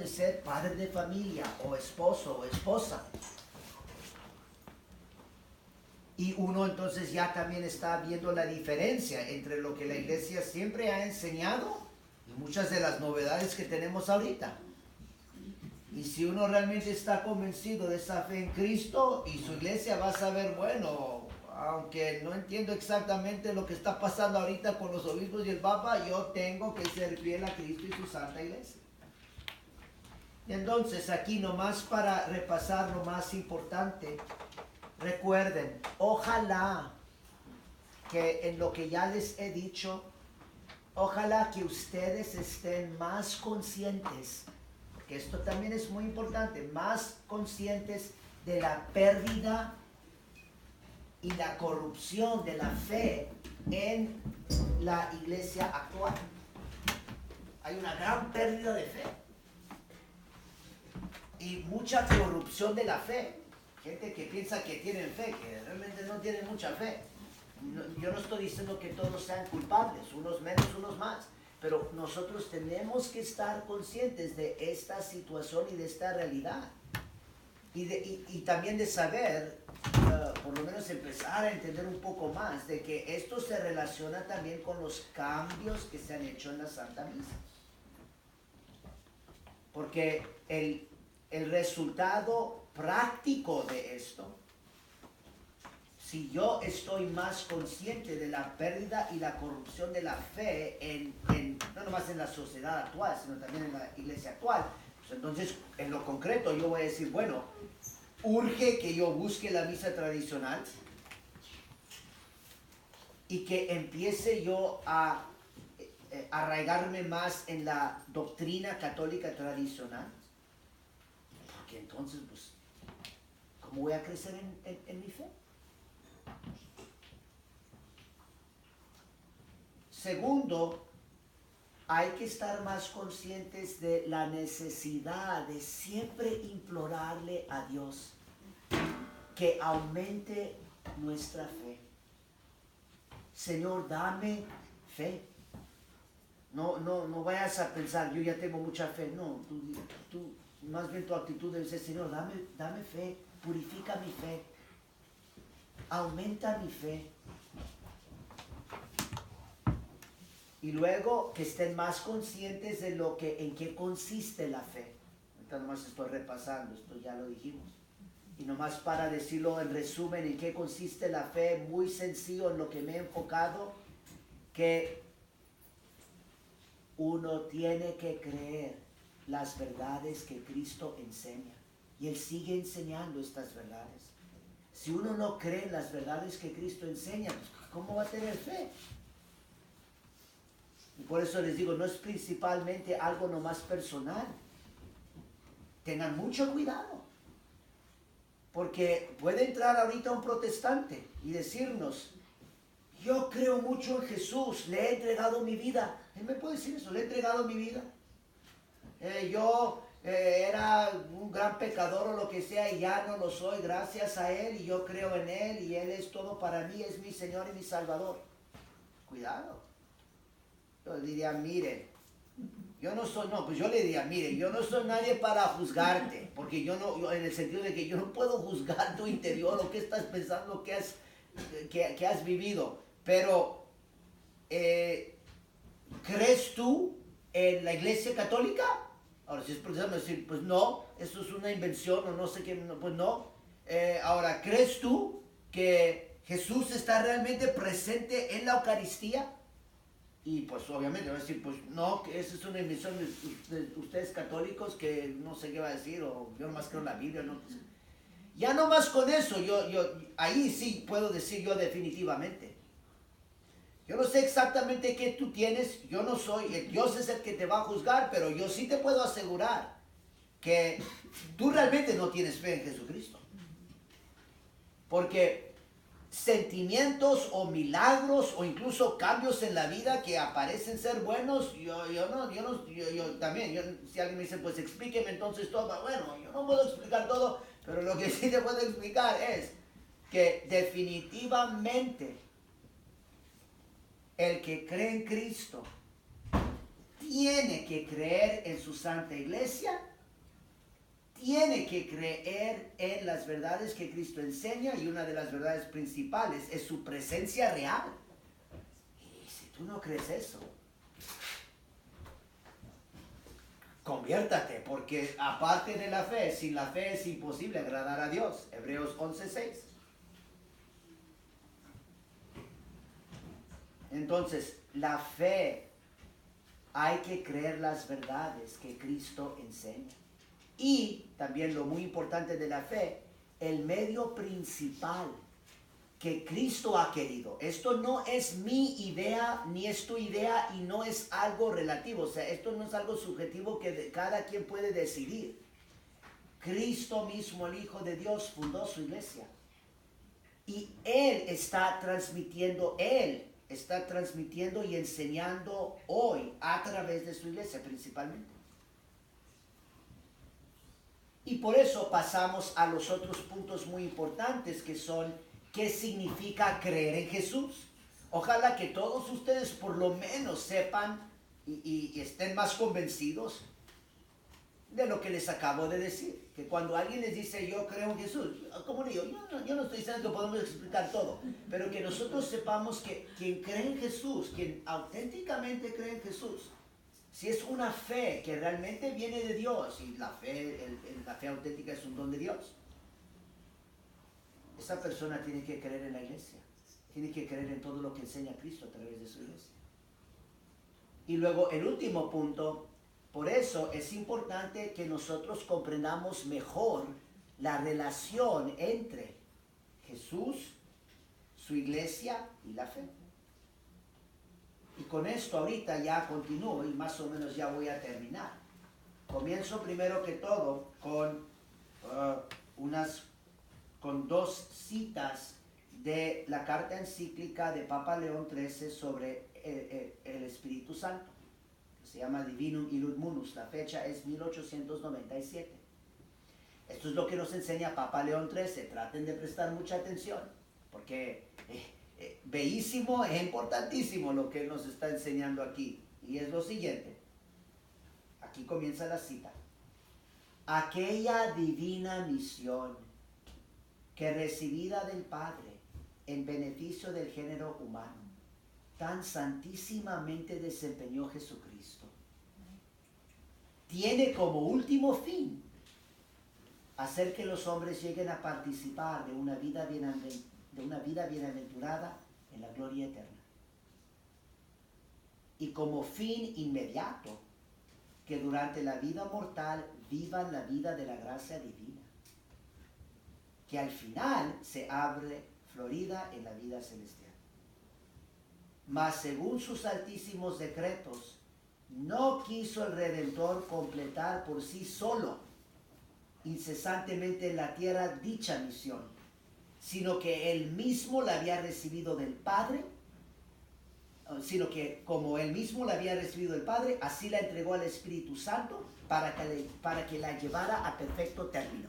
ser padre de familia o esposo o esposa. Y uno entonces ya también está viendo la diferencia entre lo que la iglesia siempre ha enseñado y muchas de las novedades que tenemos ahorita. Y si uno realmente está convencido de esa fe en Cristo y su iglesia va a saber, bueno, aunque no entiendo exactamente lo que está pasando ahorita con los obispos y el Papa, yo tengo que ser fiel a Cristo y su Santa Iglesia. Y entonces aquí nomás para repasar lo más importante, recuerden, ojalá que en lo que ya les he dicho, ojalá que ustedes estén más conscientes, porque esto también es muy importante, más conscientes de la pérdida y la corrupción de la fe en la iglesia actual. Hay una gran pérdida de fe y mucha corrupción de la fe. Gente que piensa que tienen fe, que realmente no tienen mucha fe. Yo no estoy diciendo que todos sean culpables, unos menos, unos más, pero nosotros tenemos que estar conscientes de esta situación y de esta realidad. Y también de saber, por lo menos empezar a entender un poco más, de que esto se relaciona también con los cambios que se han hecho en la Santa Misa. Porque el resultado práctico de esto, si yo estoy más consciente de la pérdida y la corrupción de la fe, no nomás en la sociedad actual, sino también en la iglesia actual, pues entonces en lo concreto yo voy a decir, bueno, urge que yo busque la misa tradicional y que empiece yo a arraigarme más en la doctrina católica tradicional, porque entonces, pues, ¿cómo voy a crecer en mi fe? Segundo, hay que estar más conscientes de la necesidad de siempre implorarle a Dios que aumente nuestra fe. Señor, dame fe. No vayas a pensar, yo ya tengo mucha fe. No, tú más bien tu actitud debe ser, Señor, dame fe, purifica mi fe, aumenta mi fe. Y luego que estén más conscientes de en qué consiste la fe. Ahorita nomás estoy repasando, esto ya lo dijimos. Y nomás para decirlo en resumen, en qué consiste la fe, muy sencillo en lo que me he enfocado, que uno tiene que creer las verdades que Cristo enseña. Y Él sigue enseñando estas verdades. Si uno no cree en las verdades que Cristo enseña, pues, ¿cómo va a tener fe? Y por eso les digo, no es principalmente algo nomás personal. Tengan mucho cuidado. Porque puede entrar ahorita un protestante y decirnos, yo creo mucho en Jesús, le he entregado mi vida. Él me puede decir eso, le he entregado mi vida. Yo era un gran pecador o lo que sea y ya no lo soy gracias a Él y yo creo en Él y Él es todo para mí, es mi Señor y mi Salvador. Cuidado. Yo le diría, mire, yo le diría, mire, yo no soy nadie para juzgarte, porque yo en el sentido de que yo no puedo juzgar tu interior, lo que estás pensando, lo que has vivido, pero ¿crees tú en la Iglesia Católica? Ahora, si es protestante, decir, pues no, eso es una invención o no sé qué, pues no. Ahora, ¿crees tú que Jesús está realmente presente en la Eucaristía? Y pues obviamente va a decir, pues no, que esa es una invención de ustedes católicos que no sé qué va a decir, o yo nomás creo en la Biblia, no. Ya nomás con eso, yo ahí sí puedo decir yo definitivamente. Yo no sé exactamente qué tú tienes, yo no soy, Dios es el que te va a juzgar, pero yo sí te puedo asegurar que tú realmente no tienes fe en Jesucristo. Porque sentimientos o milagros o incluso cambios en la vida que aparecen ser buenos, yo también, si alguien me dice, pues explíqueme entonces todo, bueno, yo no puedo explicar todo, pero lo que sí te puedo explicar es que definitivamente el que cree en Cristo tiene que creer en su Santa Iglesia tiene que creer en las verdades que Cristo enseña, y una de las verdades principales es su presencia real. Y si tú no crees eso, conviértate, porque aparte de la fe, sin la fe es imposible agradar a Dios. Hebreos 11:6. Entonces, la fe, hay que creer las verdades que Cristo enseña. Y también lo muy importante de la fe, el medio principal que Cristo ha querido. Esto no es mi idea, ni es tu idea, y no es algo relativo. O sea, esto no es algo subjetivo que cada quien puede decidir. Cristo mismo, el Hijo de Dios, fundó su iglesia. Y Él está transmitiendo y enseñando hoy a través de su iglesia principalmente. Y por eso pasamos a los otros puntos muy importantes, que son qué significa creer en Jesús. Ojalá que todos ustedes por lo menos sepan y estén más convencidos de lo que les acabo de decir. Que cuando alguien les dice yo creo en Jesús, como digo, yo no estoy diciendo que podemos explicar todo, pero que nosotros sepamos que quien cree en Jesús, quien auténticamente cree en Jesús, si es una fe que realmente viene de Dios, y la fe auténtica es un don de Dios, esa persona tiene que creer en la iglesia, tiene que creer en todo lo que enseña Cristo a través de su iglesia. Y luego el último punto, por eso es importante que nosotros comprendamos mejor la relación entre Jesús, su iglesia y la fe. Y con esto ahorita ya continúo y más o menos ya voy a terminar. Comienzo primero que todo con dos citas de la carta encíclica de Papa León XIII sobre el Espíritu Santo. Se llama Divinum Illud Munus. La fecha es 1897. Esto es lo que nos enseña Papa León XIII. Traten de prestar mucha atención, porque bellísimo, es importantísimo lo que él nos está enseñando aquí. Y es lo siguiente. Aquí comienza la cita. Aquella divina misión que recibida del Padre en beneficio del género humano, tan santísimamente desempeñó Jesucristo, tiene como último fin hacer que los hombres lleguen a participar de una vida bienaventurada en la gloria eterna. Y como fin inmediato, que durante la vida mortal vivan la vida de la gracia divina, que al final se abre florida en la vida celestial. Mas según sus altísimos decretos, no quiso el Redentor completar por sí solo incesantemente en la tierra dicha misión, sino que él mismo la había recibido del Padre, sino que como él mismo la había recibido del Padre, así la entregó al Espíritu Santo para que la llevara a perfecto término.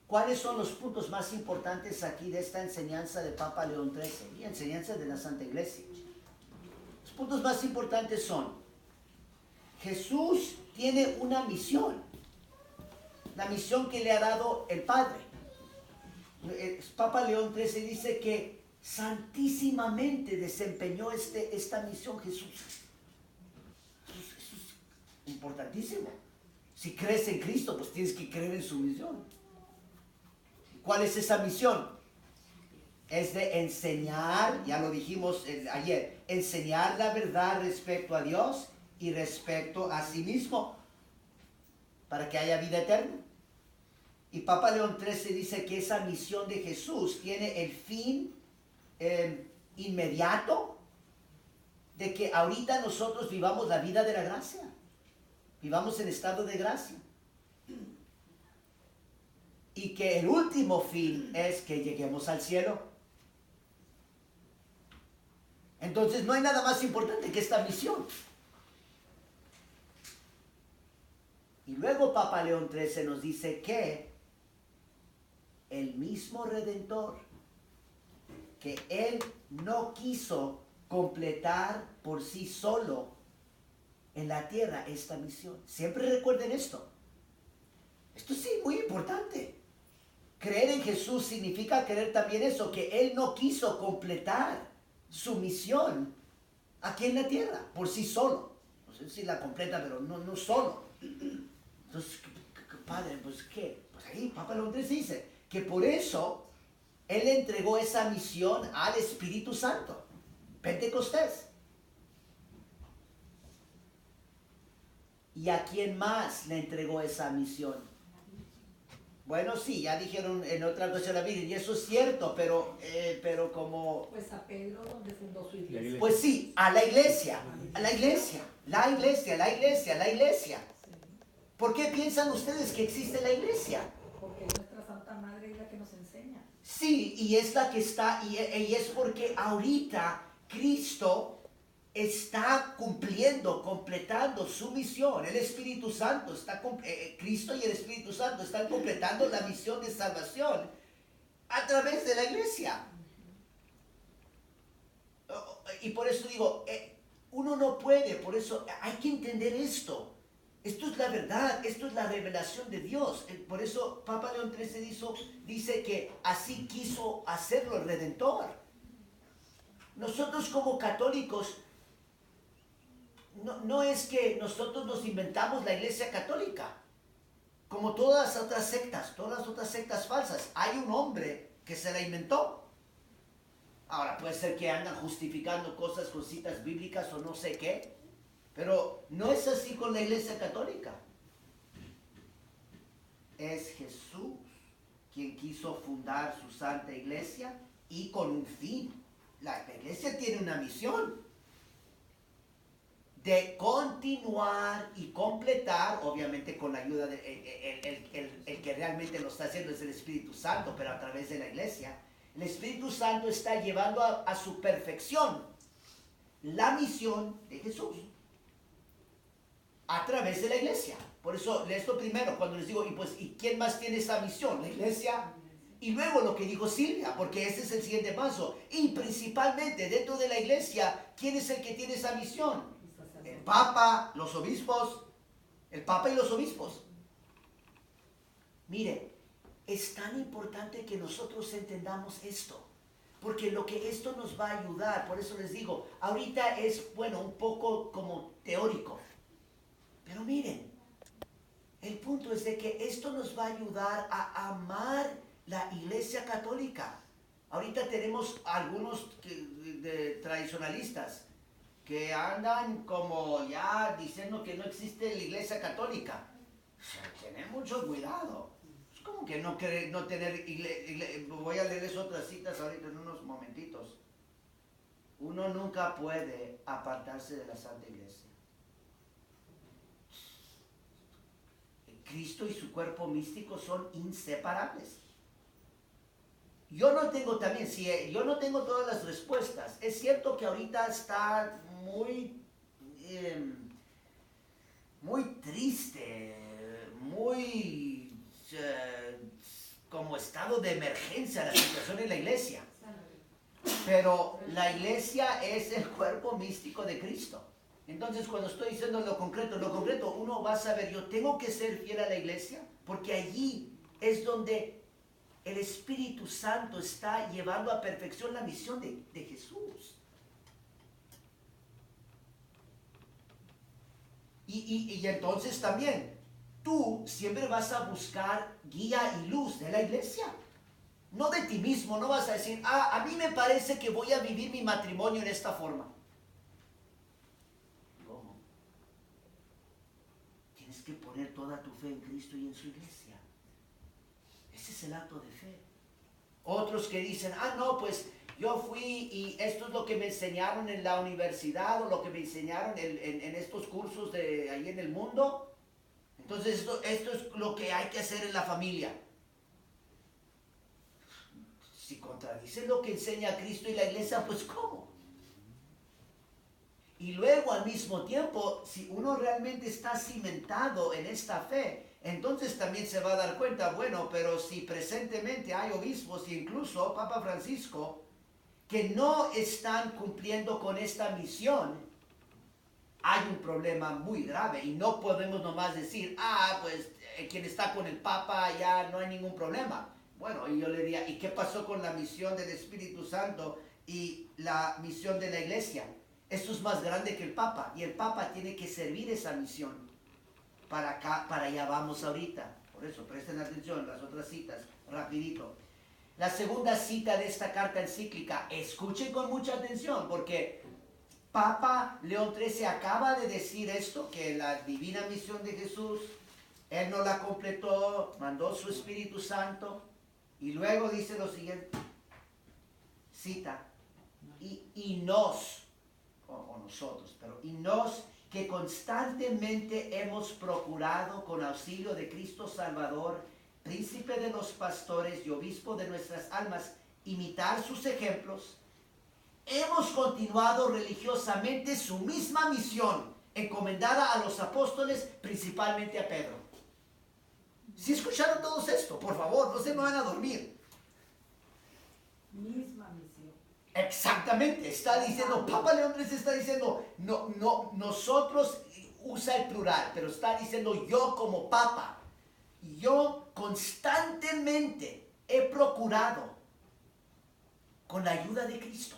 ¿Cuáles son los puntos más importantes aquí de esta enseñanza de Papa León XIII y enseñanza de la Santa Iglesia? Los puntos más importantes son: Jesús tiene una misión, la misión que le ha dado el Padre. Papa León XIII dice que santísimamente desempeñó esta misión Jesús. Eso es importantísimo. Si crees en Cristo, pues tienes que creer en su misión. ¿Cuál es esa misión? Es de enseñar, ya lo dijimos ayer, enseñar la verdad respecto a Dios y respecto a sí mismo, para que haya vida eterna. Y Papa León XIII dice que esa misión de Jesús tiene el fin inmediato de que ahorita nosotros vivamos la vida de la gracia, vivamos en estado de gracia. Y que el último fin es que lleguemos al cielo. Entonces no hay nada más importante que esta misión. Y luego Papa León XIII nos dice que el mismo Redentor, que él no quiso completar por sí solo en la tierra esta misión. Siempre recuerden esto. Esto sí, muy importante. Creer en Jesús significa creer también eso, que Él no quiso completar su misión aquí en la tierra por sí solo. No sé si la completa, pero no solo. Entonces, Padre, pues ¿qué? Pues ahí Papa León XIII dice que por eso Él entregó esa misión al Espíritu Santo. Pentecostés. ¿Y a quién más le entregó esa misión? Bueno, sí, ya dijeron en otra cosa de la Biblia, y eso es cierto, pero como... Pues a Pedro, donde fundó su iglesia. Pues sí, a la iglesia, a la iglesia, la iglesia, la iglesia, la iglesia. Sí, ¿Por qué piensan ustedes que existe la iglesia? porque nuestra Santa Madre es la que nos enseña. Sí, y es la que está, y es porque ahorita Cristo está cumpliendo, completando su misión. El Espíritu Santo está, Cristo y el Espíritu Santo están completando la misión de salvación a través de la iglesia. Y por eso digo, uno no puede, por eso hay que entender esto. Esto es la verdad, esto es la revelación de Dios. Por eso Papa León XIII dice que así quiso hacerlo el Redentor. Nosotros como católicos, no es que nosotros nos inventamos la iglesia católica, como todas las otras sectas falsas. Hay un hombre que se la inventó. Ahora puede ser que andan justificando cosas con citas bíblicas o no sé qué, pero no es así con la iglesia católica. Es Jesús quien quiso fundar su santa iglesia y con un fin. La iglesia tiene una misión de continuar y completar, obviamente con la ayuda de el que realmente lo está haciendo es el Espíritu Santo, pero a través de la iglesia. El Espíritu Santo está llevando a su perfección la misión de Jesús a través de la iglesia. Por eso, esto primero, cuando les digo, ¿y quién más tiene esa misión? La iglesia. Y luego lo que dijo Silvia, porque ese es el siguiente paso. Y principalmente dentro de la iglesia, ¿quién es el que tiene esa misión? El Papa, los obispos, el Papa y los obispos. Mire, es tan importante que nosotros entendamos esto, porque lo que esto nos va a ayudar, por eso les digo, ahorita es, bueno, un poco como teórico, pero miren, el punto es de que esto nos va a ayudar a amar la iglesia católica. Ahorita tenemos algunos tradicionalistas que andan como ya diciendo que no existe la iglesia católica. Tener mucho cuidado. Es como que no tener iglesia. Voy a leerles otras citas ahorita en unos momentitos. Uno nunca puede apartarse de la Santa Iglesia. Cristo y su cuerpo místico son inseparables. Yo no tengo todas las respuestas. Es cierto que ahorita está muy triste, muy como estado de emergencia la situación en la iglesia. Pero la iglesia es el cuerpo místico de Cristo. Entonces, cuando estoy diciendo lo concreto, uno va a saber, yo tengo que ser fiel a la iglesia, porque allí es donde el Espíritu Santo está llevando a perfección la misión de Jesús. Y entonces también, tú siempre vas a buscar guía y luz de la iglesia. No de ti mismo, no vas a decir, a mí me parece que voy a vivir mi matrimonio en esta forma. ¿Cómo? Tienes que poner toda tu fe en Cristo y en su iglesia. Ese es el acto de fe. Otros que dicen, no, pues yo fui y esto es lo que me enseñaron en la universidad o lo que me enseñaron en estos cursos de ahí en el mundo. Entonces esto es lo que hay que hacer en la familia. Si contradice lo que enseña Cristo y la iglesia, pues ¿cómo? Y luego al mismo tiempo, si uno realmente está cimentado en esta fe, entonces también se va a dar cuenta, bueno, pero si presentemente hay obispos e incluso Papa Francisco que no están cumpliendo con esta misión, hay un problema muy grave y no podemos nomás decir, pues quien está con el Papa ya no hay ningún problema. Bueno, y yo le diría, ¿y qué pasó con la misión del Espíritu Santo y la misión de la iglesia? Esto es más grande que el Papa y el Papa tiene que servir esa misión. Para acá, para allá vamos ahorita. Por eso, presten atención, las otras citas, rapidito. La segunda cita de esta carta encíclica, escuchen con mucha atención, porque Papa León XIII acaba de decir esto, que la divina misión de Jesús, Él no la completó, mandó su Espíritu Santo, y luego dice lo siguiente, cita, y nos, o nosotros, pero y nos, que constantemente hemos procurado con auxilio de Cristo Salvador, príncipe de los pastores y obispo de nuestras almas, imitar sus ejemplos, hemos continuado religiosamente su misma misión, encomendada a los apóstoles, principalmente a Pedro. ¿Sí escucharon todos esto? Por favor, no se me van a dormir. Misma misión. Exactamente, está diciendo, Papa León XIII está diciendo, no, nosotros, usa el plural, pero está diciendo yo como Papa, yo constantemente he procurado, con la ayuda de Cristo,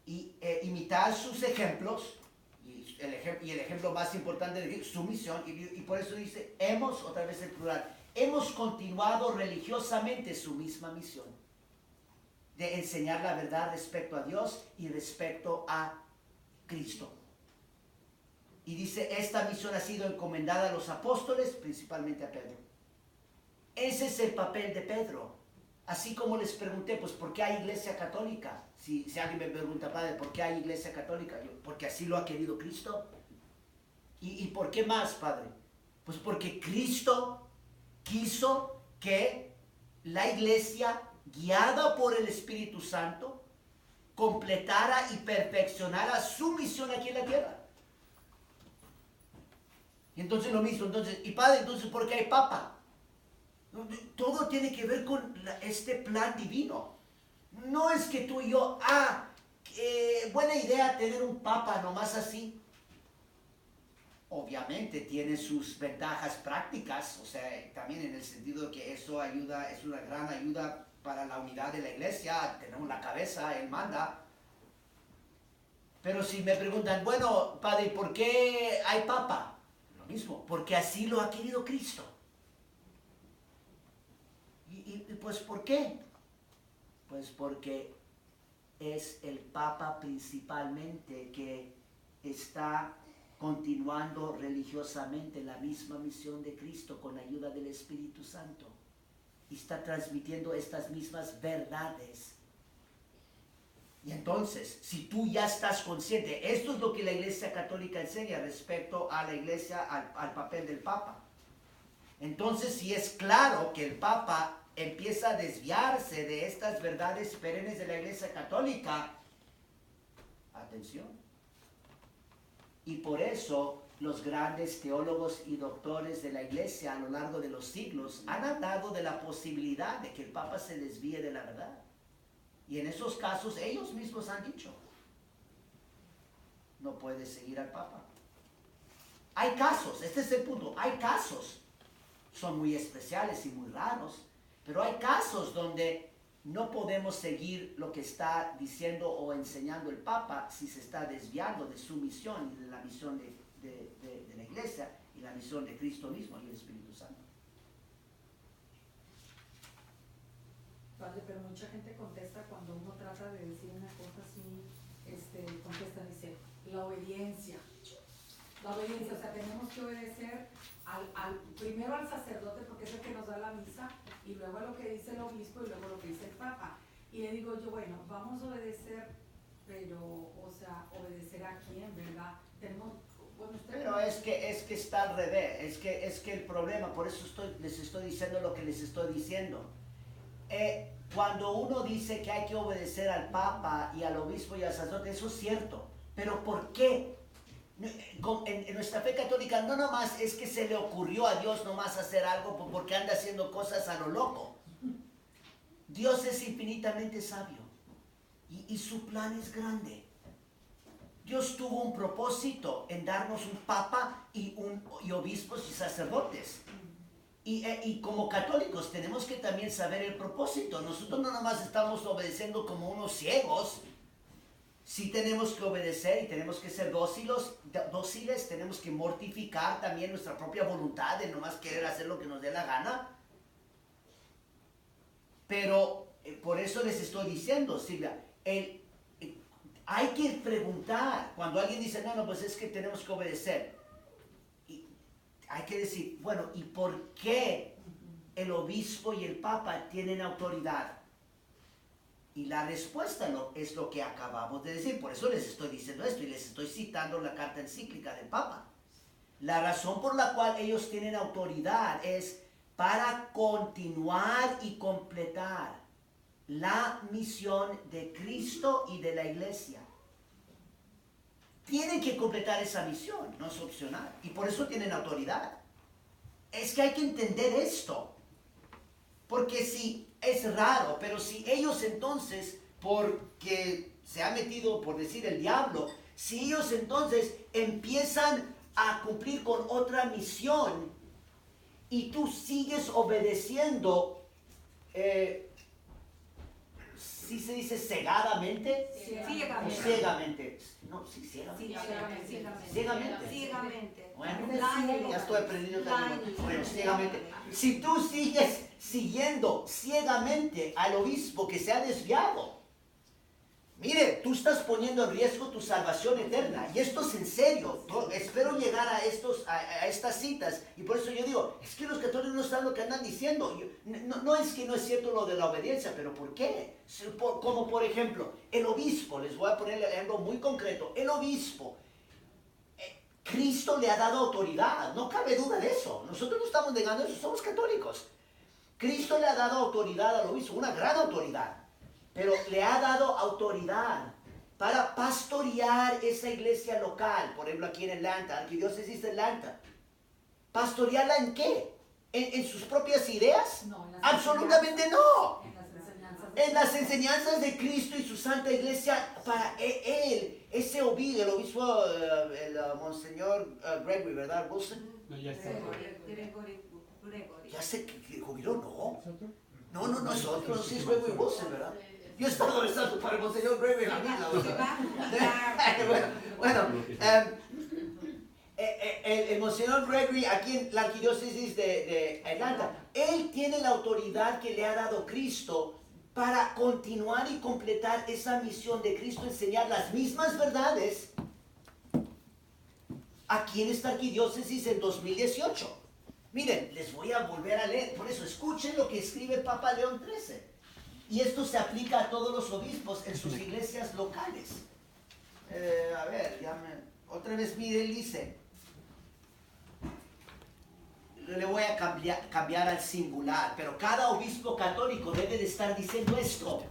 y imitar sus ejemplos, y el ejemplo más importante de su misión, y por eso dice, hemos, otra vez el plural, hemos continuado religiosamente su misma misión de enseñar la verdad respecto a Dios y respecto a Cristo. Y dice, esta misión ha sido encomendada a los apóstoles, principalmente a Pedro. Ese es el papel de Pedro. Así como les pregunté, pues, ¿por qué hay iglesia católica? Si alguien me pregunta, padre, ¿por qué hay iglesia católica? Yo, porque así lo ha querido Cristo. ¿Y por qué más, padre? Pues porque Cristo quiso que la iglesia, guiada por el Espíritu Santo, completara y perfeccionara su misión aquí en la tierra. Y entonces lo mismo, y padre, entonces ¿por qué hay papa? Todo tiene que ver con este plan divino. No es que tú y yo, buena idea tener un papa nomás así. Obviamente tiene sus ventajas prácticas, o sea, también en el sentido de que eso ayuda, es una gran ayuda para la unidad de la iglesia. Tenemos la cabeza, Él manda. Pero si me preguntan, bueno, padre, ¿por qué hay papa? Lo mismo, porque así lo ha querido Cristo. ¿Y pues por qué? Pues porque es el Papa principalmente que está continuando religiosamente la misma misión de Cristo con la ayuda del Espíritu Santo. Y está transmitiendo estas mismas verdades. Y entonces, si tú ya estás consciente, esto es lo que la Iglesia Católica enseña respecto a la Iglesia, al papel del Papa. Entonces, si es claro que el Papa empieza a desviarse de estas verdades perennes de la Iglesia Católica, atención. Y por eso los grandes teólogos y doctores de la Iglesia a lo largo de los siglos han hablado de la posibilidad de que el Papa se desvíe de la verdad. Y en esos casos ellos mismos han dicho, no puedes seguir al Papa. Hay casos, este es el punto, hay casos, son muy especiales y muy raros, pero hay casos donde no podemos seguir lo que está diciendo o enseñando el Papa si se está desviando de su misión y de la misión de la Iglesia y la misión de Cristo mismo y el Espíritu Santo. Padre, pero mucha gente contesta cuando uno trata de decir una cosa así, contesta, dice, la obediencia. La obediencia, o sea, tenemos que obedecer primero al sacerdote porque es el que nos da la misa y luego a lo que dice el obispo y luego lo que dice el Papa. Y le digo yo, bueno, vamos a obedecer, pero, o sea, ¿obedecer a quién, verdad? Tenemos, bueno, pero es que está al revés, es que el problema, por eso les estoy diciendo lo que les estoy diciendo. Cuando uno dice que hay que obedecer al Papa y al obispo y al sacerdote, eso es cierto, pero ¿por qué? En nuestra fe católica no nomás es que se le ocurrió a Dios nomás hacer algo porque anda haciendo cosas a lo loco. Dios es infinitamente sabio y su plan es grande. Dios tuvo un propósito en darnos un papa y obispos y sacerdotes. Y como católicos tenemos que también saber el propósito. Nosotros no nomás estamos obedeciendo como unos ciegos. Sí tenemos que obedecer y tenemos que ser dóciles, tenemos que mortificar también nuestra propia voluntad de nomás querer hacer lo que nos dé la gana. Pero por eso les estoy diciendo, Silvia, hay que preguntar. Cuando alguien dice, no, pues es que tenemos que obedecer. Y hay que decir, bueno, ¿y por qué el obispo y el papa tienen autoridad? Y la respuesta es lo que acabamos de decir. Por eso les estoy diciendo esto y les estoy citando la carta encíclica del Papa. La razón por la cual ellos tienen autoridad es para continuar y completar la misión de Cristo y de la Iglesia. Tienen que completar esa misión, no es opcional. Y por eso tienen autoridad. Es que hay que entender esto. Porque si es raro, pero si ellos entonces, porque se ha metido, por decir, el diablo, si ellos entonces empiezan a cumplir con otra misión y tú sigues obedeciendo, ¿sí se dice cegadamente? Ciegamente. ¿O ciegamente? No, sí, ciegamente. Ciegamente. Bueno, ya estoy aprendiendo también. Bueno, ciegamente. Si tú sigues siguiendo ciegamente al obispo que se ha desviado, mire, tú estás poniendo en riesgo tu salvación eterna. Y esto es en serio. Espero llegar a estas citas. Y por eso yo digo, es que los católicos no saben lo que andan diciendo. No es que no es cierto lo de la obediencia, pero ¿por qué? Como por ejemplo, el obispo, les voy a poner algo muy concreto. El obispo, Cristo le ha dado autoridad. No cabe duda de eso. Nosotros no estamos negando eso, somos católicos. Cristo le ha dado autoridad al obispo, una gran autoridad. Pero le ha dado autoridad para pastorear esa iglesia local. Por ejemplo, aquí en Atlanta, Arquidiócesis de Atlanta. ¿Pastorearla en qué? ¿En sus propias ideas? No, en las absolutamente no. En las enseñanzas. En las enseñanzas de Cristo y su santa iglesia, para él, ese obispo, el obispo, Monseñor Gregory, ¿verdad, Wilson? No, ya está. Gregory. Ya sé que jubiló, ¿no? No, nosotros, sí es Gregory Wilson, ¿verdad? Yo estaba rezando para el Monseñor Gregory en la vida. Bueno, el Monseñor Gregory aquí en la Arquidiócesis de Atlanta, él tiene la autoridad que le ha dado Cristo para continuar y completar esa misión de Cristo, enseñar las mismas verdades aquí en esta Arquidiócesis en 2018. Miren, les voy a volver a leer, por eso escuchen lo que escribe el Papa León XIII. Y esto se aplica a todos los obispos en sus iglesias locales. A ver, otra vez mire, él dice, le voy a cambiar al singular, pero cada obispo católico debe de estar diciendo esto.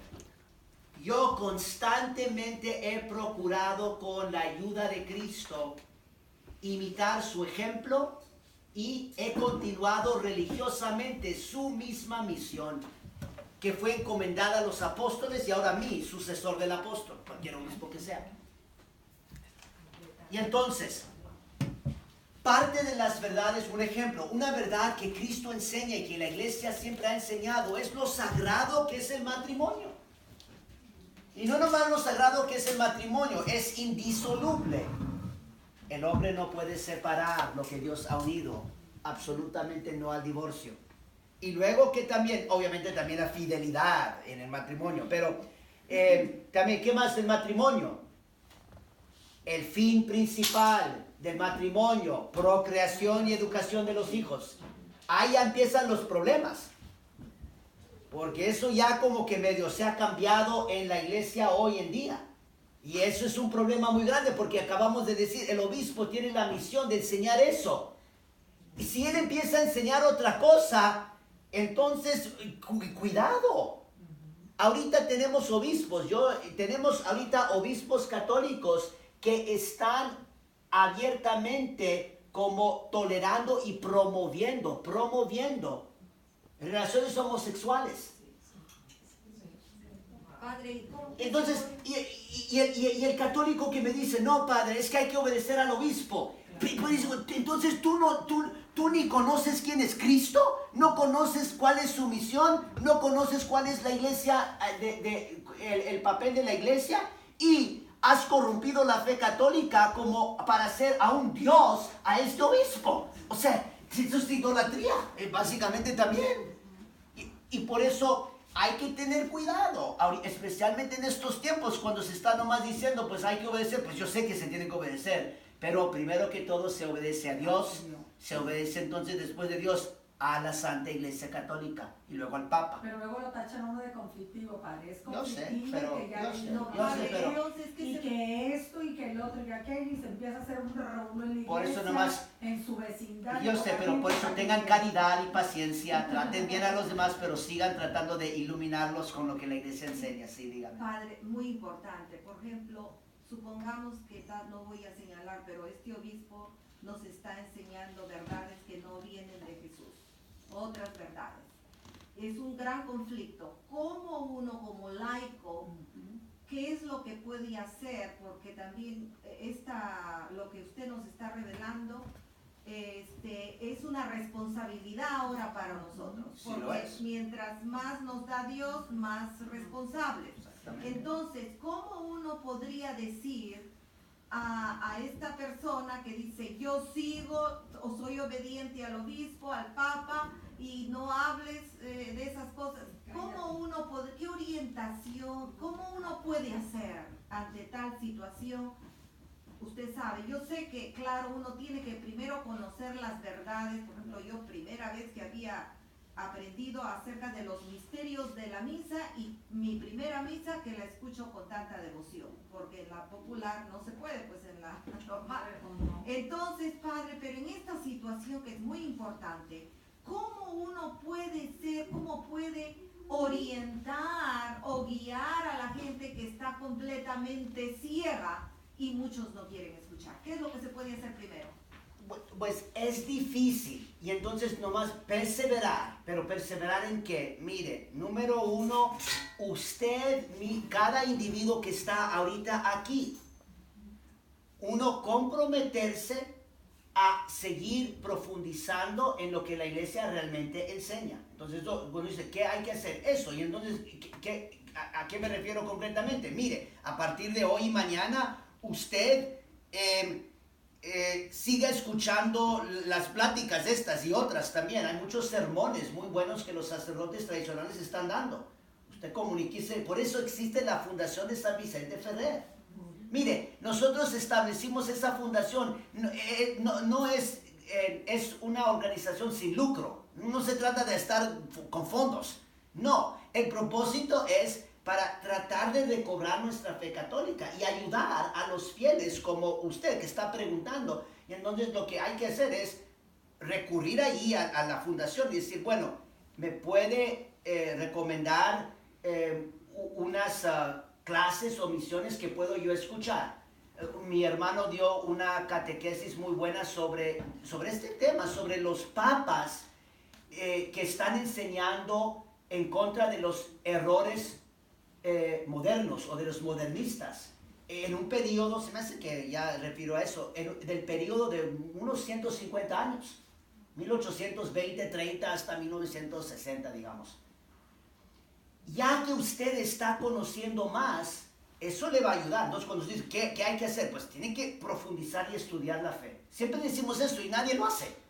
Yo constantemente he procurado con la ayuda de Cristo imitar su ejemplo y he continuado religiosamente su misma misión que fue encomendada a los apóstoles y ahora a mí, sucesor del apóstol, cualquier obispo que sea. Y entonces, parte de las verdades, un ejemplo, una verdad que Cristo enseña y que la iglesia siempre ha enseñado es lo sagrado que es el matrimonio. Y no nomás lo sagrado que es el matrimonio, es indisoluble. El hombre no puede separar lo que Dios ha unido, absolutamente no al divorcio. Y luego que también, obviamente también la fidelidad en el matrimonio, pero también, ¿qué más del matrimonio? El fin principal del matrimonio, procreación y educación de los hijos. Ahí ya empiezan los problemas, porque eso ya como que medio se ha cambiado en la iglesia hoy en día. Y eso es un problema muy grande porque acabamos de decir, el obispo tiene la misión de enseñar eso. Y si él empieza a enseñar otra cosa, entonces cuidado. Ahorita tenemos obispos, tenemos ahorita obispos católicos que están abiertamente como tolerando y promoviendo relaciones homosexuales. padre. Entonces, y el católico que me dice, no, padre, es que hay que obedecer al obispo. Entonces tú ni conoces quién es Cristo, no conoces cuál es su misión, no conoces cuál es la iglesia, el papel de la iglesia, y has corrompido la fe católica como para hacer a un Dios a este obispo. O sea, eso es idolatría, básicamente también. Y por eso hay que tener cuidado, especialmente en estos tiempos cuando se está nomás diciendo, pues hay que obedecer. Pues yo sé que se tiene que obedecer, pero primero que todo se obedece a Dios, se obedece entonces después de Dios a la Santa Iglesia Católica y luego al Papa. Pero luego lo tachan uno de conflictivo, padre. Es Yo sé, conflictivo, pero que ya yo sé, no yo sé, pero y que esto y que el otro y aquello, y se empieza a hacer un revuelo en la iglesia, por eso nomás, en su vecindad. yo sé, pero por eso tengan caridad y paciencia, traten bien a los demás, pero sigan tratando de iluminarlos con lo que la iglesia enseña, sí, dígame. Padre, muy importante. Por ejemplo, supongamos que no voy a señalar, pero este obispo nos está enseñando verdades que no vienen de Jesús, otras verdades. Es un gran conflicto. ¿Cómo uno como laico, qué es lo que puede hacer? Porque también lo que usted nos está revelando es una responsabilidad ahora para nosotros. Sí, lo porque es. mientras más nos da Dios, más responsables. Entonces, ¿cómo uno podría decir a esta persona que dice, yo sigo o soy obediente al obispo, al papa, y no hables de esas cosas? ¿Qué orientación, cómo uno puede hacer ante tal situación? Usted sabe, yo sé que, claro, uno tiene que primero conocer las verdades. Por ejemplo, yo primera vez que había aprendido acerca de los misterios de la misa, y mi primera misa que la escucho con tanta devoción, porque en la popular no se puede, pues en la normal. Entonces, padre, pero en esta situación que es muy importante, ¿cómo uno puede orientar o guiar a la gente que está completamente ciega y muchos no quieren escuchar? ¿Qué es lo que se puede hacer primero? Pues es difícil, y entonces nomás perseverar. ¿Pero perseverar en qué? Mire, número uno, cada individuo que está ahorita aquí, uno comprometerse a seguir profundizando en lo que la iglesia realmente enseña. Entonces uno dice, ¿qué hay que hacer? Eso. Y entonces, ¿a qué me refiero concretamente? Mire, a partir de hoy y mañana, usted siga escuchando las pláticas estas y otras también. Hay muchos sermones muy buenos que los sacerdotes tradicionales están dando. Usted comuníquese. Por eso existe la Fundación de San Vicente Ferrer. Mire, nosotros establecimos esa fundación. No es una organización sin lucro. No se trata de estar con fondos. No, el propósito es para tratar de recobrar nuestra fe católica y ayudar a los fieles como usted que está preguntando. Y entonces lo que hay que hacer es recurrir ahí a la fundación y decir, bueno, ¿me puede recomendar unas clases o misiones que puedo yo escuchar? Mi hermano dio una catequesis muy buena sobre este tema, sobre los papas que están enseñando en contra de los errores modernos o de los modernistas. En un periodo, se me hace que ya refiero a eso, del periodo de unos 150 años, 1820-30 hasta 1960, digamos. Ya que usted está conociendo más, eso le va a ayudar. Entonces, cuando usted dice, ¿qué hay que hacer? Pues tiene que profundizar y estudiar la fe. Siempre decimos eso y nadie lo hace.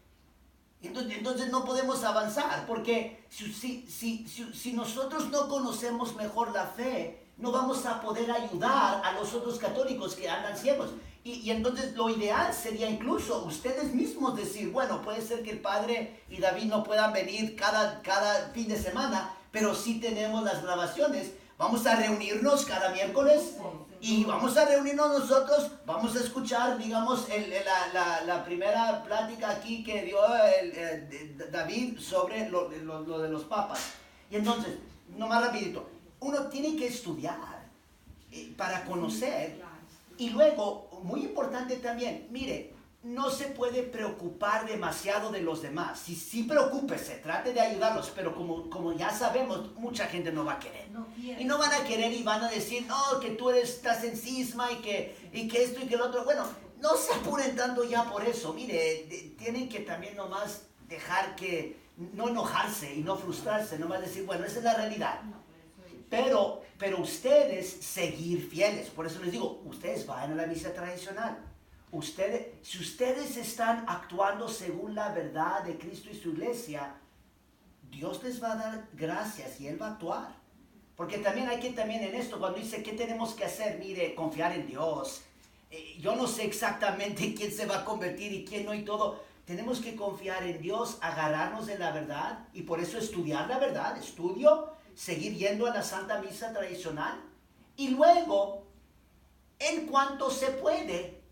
Entonces no podemos avanzar, porque si nosotros no conocemos mejor la fe, no vamos a poder ayudar a los otros católicos que andan ciegos. Y entonces lo ideal sería incluso ustedes mismos decir, bueno, puede ser que el padre y David no puedan venir cada fin de semana, pero sí tenemos las grabaciones. Vamos a reunirnos cada miércoles y vamos a reunirnos nosotros, vamos a escuchar, digamos, la primera plática aquí que dio David sobre lo de los papas. Y entonces, nomás rapidito, uno tiene que estudiar para conocer. Y luego, muy importante también, mire, no se puede preocupar demasiado de los demás. Sí, preocúpese, trate de ayudarlos, pero como ya sabemos, mucha gente no va a querer. No quiere. Y no van a querer y van a decir, no, que tú estás en cisma y que esto y que lo otro. Bueno, no se apuren tanto ya por eso. Mire, tienen que también nomás dejar que, no enojarse y no frustrarse, nomás decir, bueno, esa es la realidad. Pero ustedes seguir fieles. Por eso les digo, ustedes vayan a la misa tradicional. Si ustedes están actuando según la verdad de Cristo y su iglesia, Dios les va a dar gracias y Él va a actuar. Porque también hay que en esto, cuando dice, ¿qué tenemos que hacer? Mire, confiar en Dios. Yo no sé exactamente quién se va a convertir y quién no y todo. Tenemos que confiar en Dios, agarrarnos de la verdad y por eso estudiar la verdad, seguir yendo a la Santa Misa tradicional y luego, en cuanto se puede,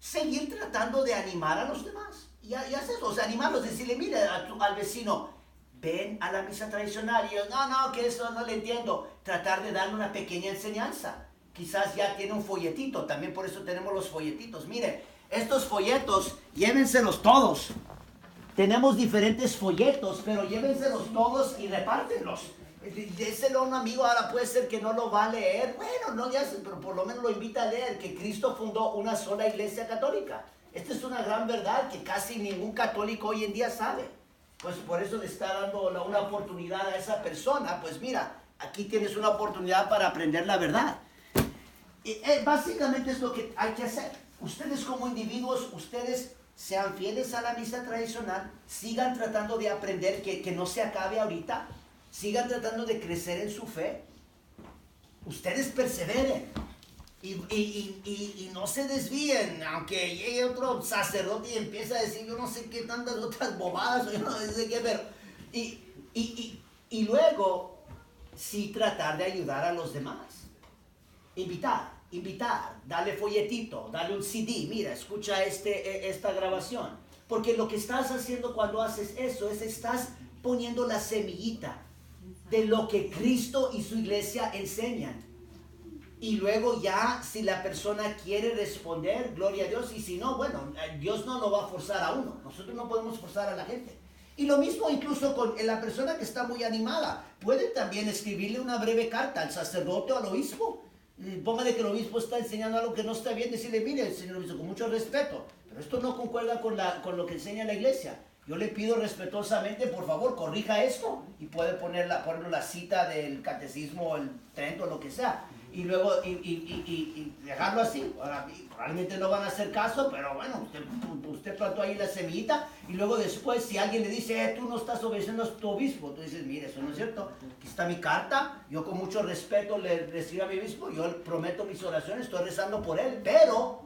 seguir tratando de animar a los demás. Y es eso, o sea, animarlos, decirle, mire al vecino, ven a la misa tradicional. Y yo, no, que eso no le entiendo. Tratar de darle una pequeña enseñanza. Quizás ya tiene un folletito, también por eso tenemos los folletitos. Mire, estos folletos, llévenselos todos. Tenemos diferentes folletos, pero llévenselos todos y repártenlos. Déselo a un amigo, ahora puede ser que no lo va a leer. Bueno, no le hace, pero por lo menos lo invita a leer, que Cristo fundó una sola iglesia católica. Esta es una gran verdad que casi ningún católico hoy en día sabe. Pues por eso le está dando una oportunidad a esa persona. Pues mira, aquí tienes una oportunidad para aprender la verdad. Básicamente es lo que hay que hacer. Ustedes como individuos, ustedes sean fieles a la misa tradicional, sigan tratando de aprender que no se acabe ahorita. Sigan tratando de crecer en su fe. Ustedes perseveren. Y no se desvíen. Aunque llegue otro sacerdote y empiece a decir, yo no sé qué tantas otras bobadas, yo no sé qué, pero... Y luego, sí tratar de ayudar a los demás. Invitar, darle folletito, darle un CD. Mira, escucha esta grabación. Porque lo que estás haciendo cuando haces eso es estás poniendo la semillita de lo que Cristo y su iglesia enseñan. Y luego ya, si la persona quiere responder, gloria a Dios, y si no, bueno, Dios no lo va a forzar a uno. Nosotros no podemos forzar a la gente. Y lo mismo incluso con la persona que está muy animada. Puede también escribirle una breve carta al sacerdote o al obispo. Póngale que el obispo está enseñando algo que no está bien, decirle, mire, señor obispo, con mucho respeto, pero esto no concuerda con lo que enseña la iglesia. Yo le pido respetuosamente, por favor, corrija esto. Y puede poner la cita del catecismo, el Trento, lo que sea. Y luego y dejarlo así. Probablemente no van a hacer caso, pero bueno, usted plantó ahí la semillita. Y luego después, si alguien le dice, tú no estás obedeciendo a tu obispo, tú dices, mire, eso no es cierto. Aquí está mi carta. Yo con mucho respeto le escribo a mi obispo. Yo prometo mis oraciones, estoy rezando por él. Pero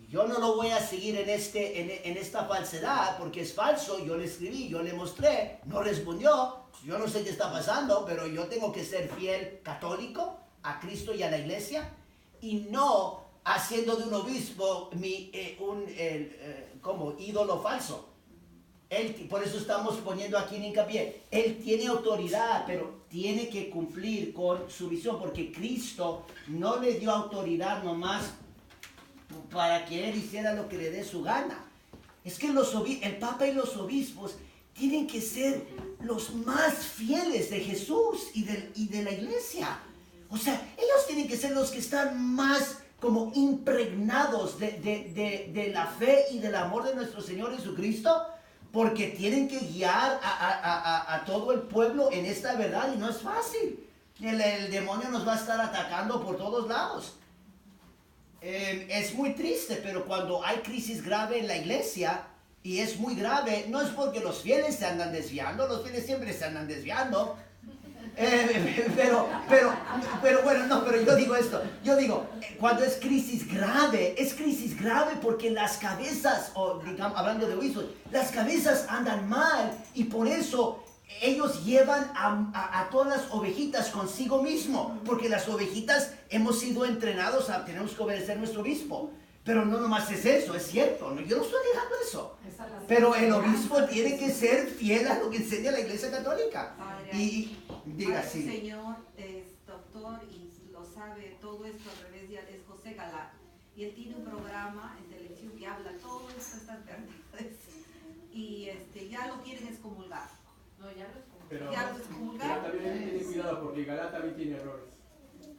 yo no lo voy a seguir en esta falsedad porque es falso. Yo le escribí, yo le mostré, no respondió. Yo no sé qué está pasando, pero yo tengo que ser fiel católico a Cristo y a la iglesia y no haciendo de un obispo como ídolo falso. Por eso estamos poniendo aquí en hincapié. Él tiene autoridad, pero tiene que cumplir con su visión porque Cristo no le dio autoridad nomás para que él hiciera lo que le dé su gana. Es que el Papa y los obispos tienen que ser los más fieles de Jesús y de la iglesia. O sea, ellos tienen que ser los que están más como impregnados de la fe y del amor de nuestro Señor Jesucristo, porque tienen que guiar a todo el pueblo en esta verdad y no es fácil. El demonio nos va a estar atacando por todos lados. Es muy triste, pero cuando hay crisis grave en la iglesia, y es muy grave, no es porque los fieles se andan desviando, los fieles siempre se andan desviando, pero bueno, no, pero yo digo esto, cuando es crisis grave porque las cabezas, digamos, hablando de obispos, las cabezas andan mal, y por eso ellos llevan a todas las ovejitas consigo mismo, porque las ovejitas hemos sido entrenados tenemos que obedecer a nuestro obispo. Pero no nomás es eso, es cierto, yo no estoy negando eso. Pero el obispo tiene que ser fiel a lo que enseña la Iglesia Católica. Y diga así. El Señor es doctor y lo sabe todo esto al revés, ya es José Galán. y él tiene un programa en televisión que habla todas estas verdades y ya lo quieren excomulgar. No, ya lo es como. Pero, Ya lo pero excomulgaron. también hay que tener cuidado porque Galá también tiene errores.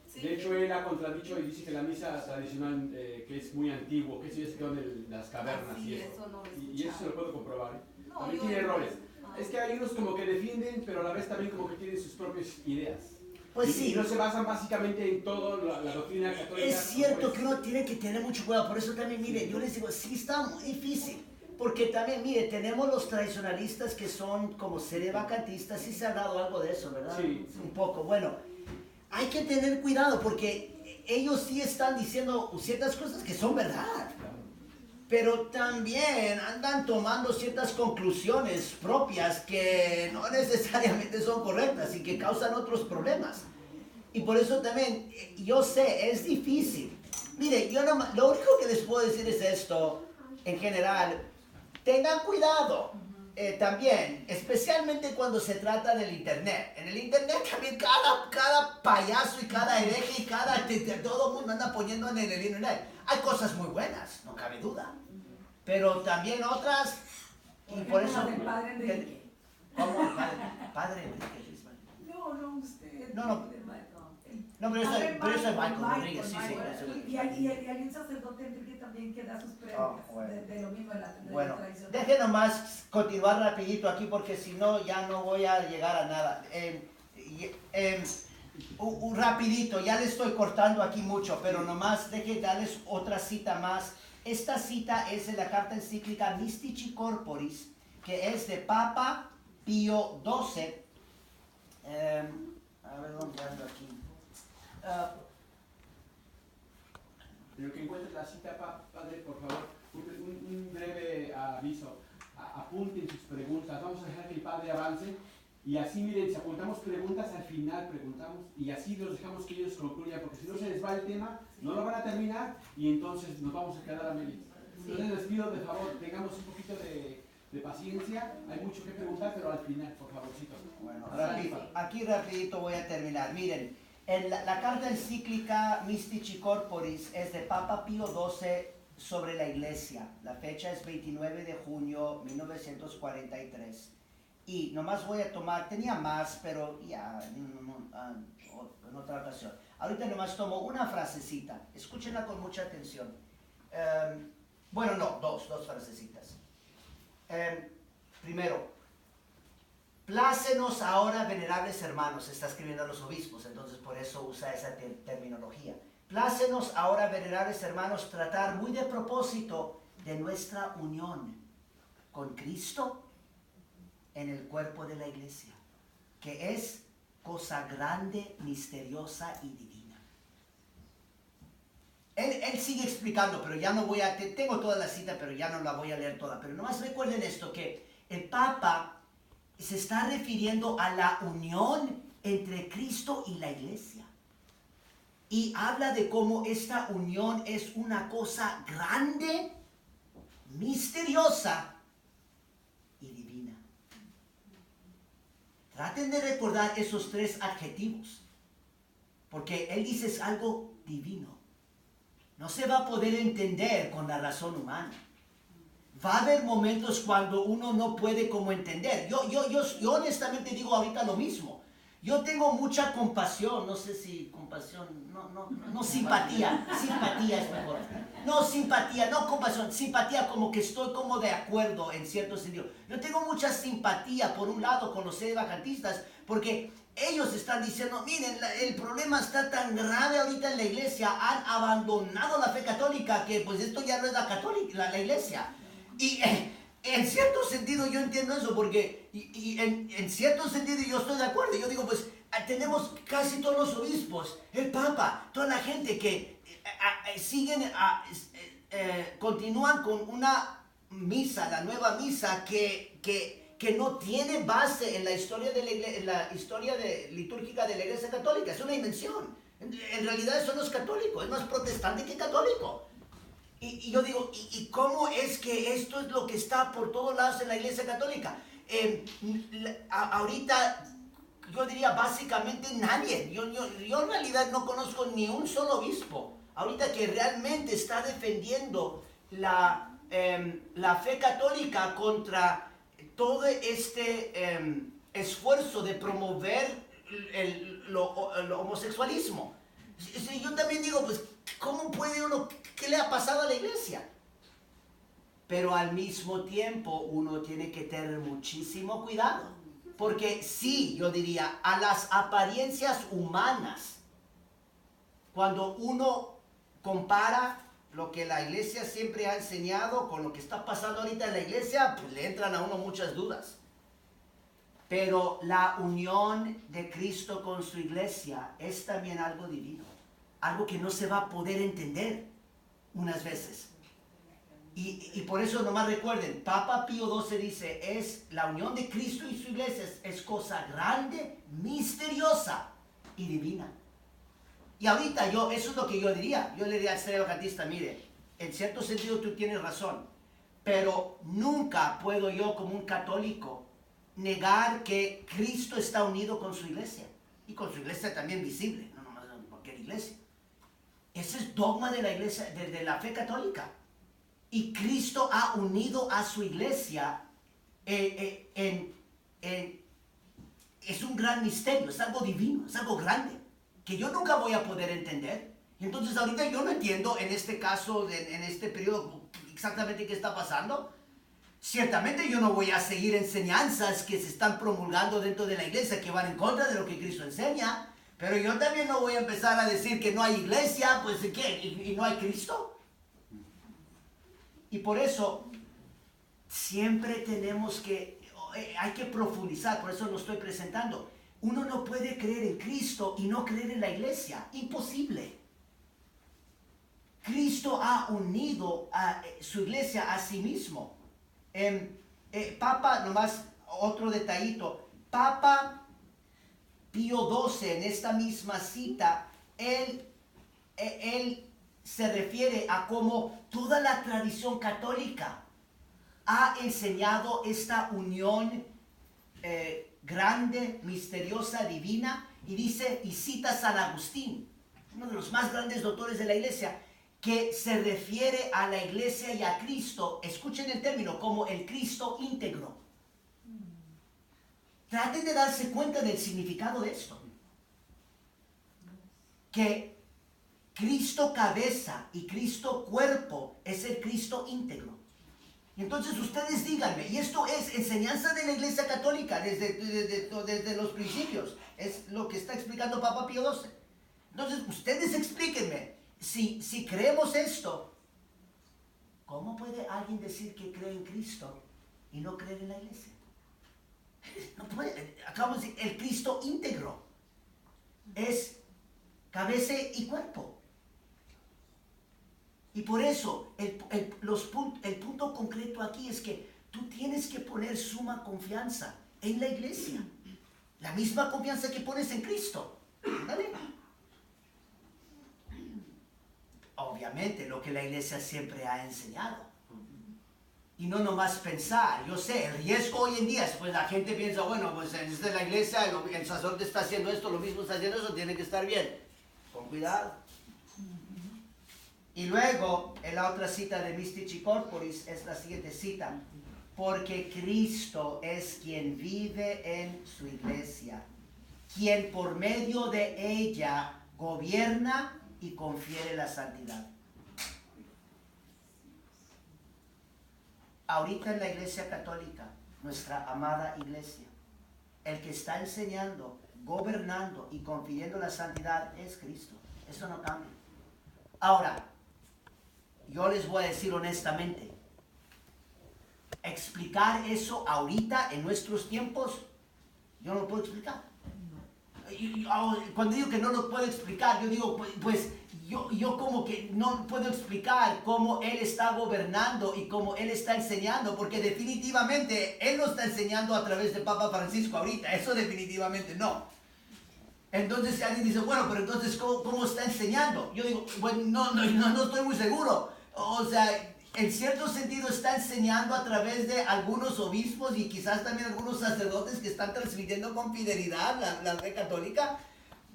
Sí. De hecho, él ha contradicho y dice que la misa tradicional, que es muy antiguo, que eso ya se quedó en las cavernas Sí, y eso. eso no lo he Y eso se lo puedo comprobar. No, También yo- tiene errores. Ah. Es que hay unos como que defienden, pero a la vez también como que tienen sus propias ideas. Pues Y sí. no se basan básicamente en todo la doctrina católica. Es cierto como que uno tiene que tener mucho cuidado, por eso también, mire, yo les digo, sí está muy difícil, porque también, mire, tenemos los tradicionalistas que son como vacantistas, sí se ha dado algo de eso, ¿verdad? Sí. Un poco, bueno, hay que tener cuidado, porque ellos sí están diciendo ciertas cosas que son verdad, pero también andan tomando ciertas conclusiones propias que no necesariamente son correctas y que causan otros problemas. Y por eso también, yo sé, es difícil. Mire, yo no, lo único que les puedo decir es esto, en general, tengan cuidado también, especialmente cuando se trata del internet. En el internet también cada payaso y cada hereje y todo el mundo anda poniendo en el internet. Hay cosas muy buenas, no cabe duda, pero también otras, y por eso... Las del padre Enrique. ¿Cómo? Padre Enrique. No, usted. No. El No, pero padre eso es Michael Michael, Rodríguez, sí, sí. Michael. eso es- Y hay un sacerdote Enrique también que da sus prédicas bueno. de lo mismo de la Bueno, tradición. deje nomás continuar rapidito aquí porque si no ya no voy a llegar a nada. Un rapidito, ya le estoy cortando aquí mucho, pero nomás deje darles otra cita más. Esta cita es de la carta encíclica Mystici Corporis, que es de Papa Pío XII. A ver dónde ando aquí. Pero que encuentres la cita, padre, por favor, un breve aviso. Apunten sus preguntas. Vamos a dejar que el padre avance. Y así, miren, si apuntamos preguntas, al final preguntamos. Y así los dejamos que ellos concluyan. Porque si no se les va el tema, no lo van a terminar. Y entonces nos vamos a quedar a medias. Entonces les pido, de favor, tengamos un poquito de paciencia. Hay mucho que preguntar, pero al final, por favorcito. Bueno, aquí rapidito voy a terminar. Miren, la carta encíclica Mystici Corporis es de Papa Pío XII sobre la Iglesia. La fecha es 29 de junio 1943. Y nomás voy a tomar, tenía más, pero ya en otra ocasión. Ahorita nomás tomo una frasecita. Escúchenla con mucha atención. Bueno, no, dos frasecitas. Primero, plácenos ahora, venerables hermanos, está escribiendo a los obispos, entonces por eso usa esa terminología. Plácenos ahora, venerables hermanos, tratar muy de propósito de nuestra unión con Cristo en el cuerpo de la Iglesia, que es cosa grande, misteriosa y divina. Él sigue explicando, pero ya no voy a... Tengo toda la cita, pero ya no la voy a leer toda. Pero nomás recuerden esto, que el Papa se está refiriendo a la unión entre Cristo y la Iglesia. Y habla de cómo esta unión es una cosa grande, misteriosa y divina. Traten de recordar esos tres adjetivos, porque él dice es algo divino. No se va a poder entender con la razón humana. Va a haber momentos cuando uno no puede como entender. Yo honestamente digo ahorita lo mismo. Yo tengo mucha compasión, no sé si compasión, no simpatía es mejor. No simpatía, no compasión, simpatía como que estoy como de acuerdo en cierto sentido. Yo tengo mucha simpatía por un lado con los sedevacantistas porque ellos están diciendo, miren, el problema está tan grave ahorita en la iglesia, han abandonado la fe católica que pues esto ya no es la iglesia. Y en cierto sentido yo entiendo eso porque en cierto sentido yo estoy de acuerdo. Yo digo, pues tenemos casi todos los obispos, el Papa, toda la gente que continúan con una misa, la nueva misa que no tiene base en la historia litúrgica de la Iglesia Católica. Es una invención. En realidad eso no es católico, es más protestante que católico. Y yo digo, ¿y cómo es que esto es lo que está por todos lados en la Iglesia Católica? Ahorita, yo diría básicamente nadie. Yo en realidad no conozco ni un solo obispo ahorita que realmente está defendiendo la fe católica contra todo este esfuerzo de promover lo homosexualismo. Yo también digo, pues, ¿cómo puede uno, qué le ha pasado a la iglesia? Pero al mismo tiempo uno tiene que tener muchísimo cuidado. Porque sí, yo diría, a las apariencias humanas, cuando uno compara lo que la iglesia siempre ha enseñado con lo que está pasando ahorita en la iglesia, pues le entran a uno muchas dudas. Pero la unión de Cristo con su iglesia es también algo divino. Algo que no se va a poder entender unas veces. Y por eso nomás recuerden, Papa Pío XII dice, es la unión de Cristo y su iglesia es cosa grande, misteriosa y divina. Y ahorita eso es lo que yo diría. Yo le diría al ser evangelista, mire, en cierto sentido tú tienes razón, pero nunca puedo yo como un católico negar que Cristo está unido con su iglesia. Y con su iglesia también visible, no nomás cualquier iglesia. Ese es dogma de la iglesia, de la fe católica. Y Cristo ha unido a su iglesia es un gran misterio, es algo divino, es algo grande, que yo nunca voy a poder entender. Y entonces ahorita yo no entiendo en este caso, en este periodo, exactamente qué está pasando. Ciertamente yo no voy a seguir enseñanzas que se están promulgando dentro de la iglesia que van en contra de lo que Cristo enseña, pero yo también no voy a empezar a decir que no hay iglesia, pues ¿qué? ¿Y no hay Cristo? Y por eso siempre tenemos que, hay que profundizar, por eso lo estoy presentando. Uno no puede creer en Cristo y no creer en la iglesia, imposible. Cristo ha unido a su iglesia a sí mismo. Papa, nomás otro detallito, Papa Pío XII en esta misma cita, él se refiere a cómo toda la tradición católica ha enseñado esta unión grande, misteriosa, divina, y dice, y cita a San Agustín, uno de los más grandes doctores de la iglesia, que se refiere a la iglesia y a Cristo, escuchen el término, como el Cristo íntegro. Traten de darse cuenta del significado de esto. Que Cristo cabeza y Cristo cuerpo es el Cristo íntegro. Y entonces ustedes díganme, y esto es enseñanza de la Iglesia Católica desde los principios, es lo que está explicando Papa Pío XII. Entonces ustedes explíquenme, si creemos esto, ¿cómo puede alguien decir que cree en Cristo y no creer en la Iglesia? No puede, acabamos de decir, el Cristo íntegro es cabeza y cuerpo. Y por eso el punto concreto aquí es que tú tienes que poner suma confianza en la iglesia. La misma confianza que pones en Cristo. ¿Vale? Obviamente lo que la iglesia siempre ha enseñado. Y no nomás pensar, yo sé, el riesgo hoy en día es, pues la gente piensa, bueno, pues desde la iglesia el sacerdote está haciendo esto, lo mismo está haciendo eso, tiene que estar bien. Con cuidado. Y luego, en la otra cita de Mystici Corporis, es la siguiente cita. Porque Cristo es quien vive en su iglesia, quien por medio de ella gobierna y confiere la santidad. Ahorita en la iglesia católica, nuestra amada iglesia, el que está enseñando, gobernando y confiriendo la santidad es Cristo. Eso no cambia. Ahora, yo les voy a decir honestamente, explicar eso ahorita en nuestros tiempos, yo no lo puedo explicar. Cuando digo que no lo puedo explicar, yo digo, pues yo como que no puedo explicar cómo Él está gobernando y cómo Él está enseñando, porque definitivamente Él no está enseñando a través de Papa Francisco ahorita, eso definitivamente no. Entonces alguien dice, bueno, pero entonces ¿cómo está enseñando? Yo digo, bueno, no estoy muy seguro. O sea, en cierto sentido está enseñando a través de algunos obispos y quizás también algunos sacerdotes que están transmitiendo con fidelidad la fe católica,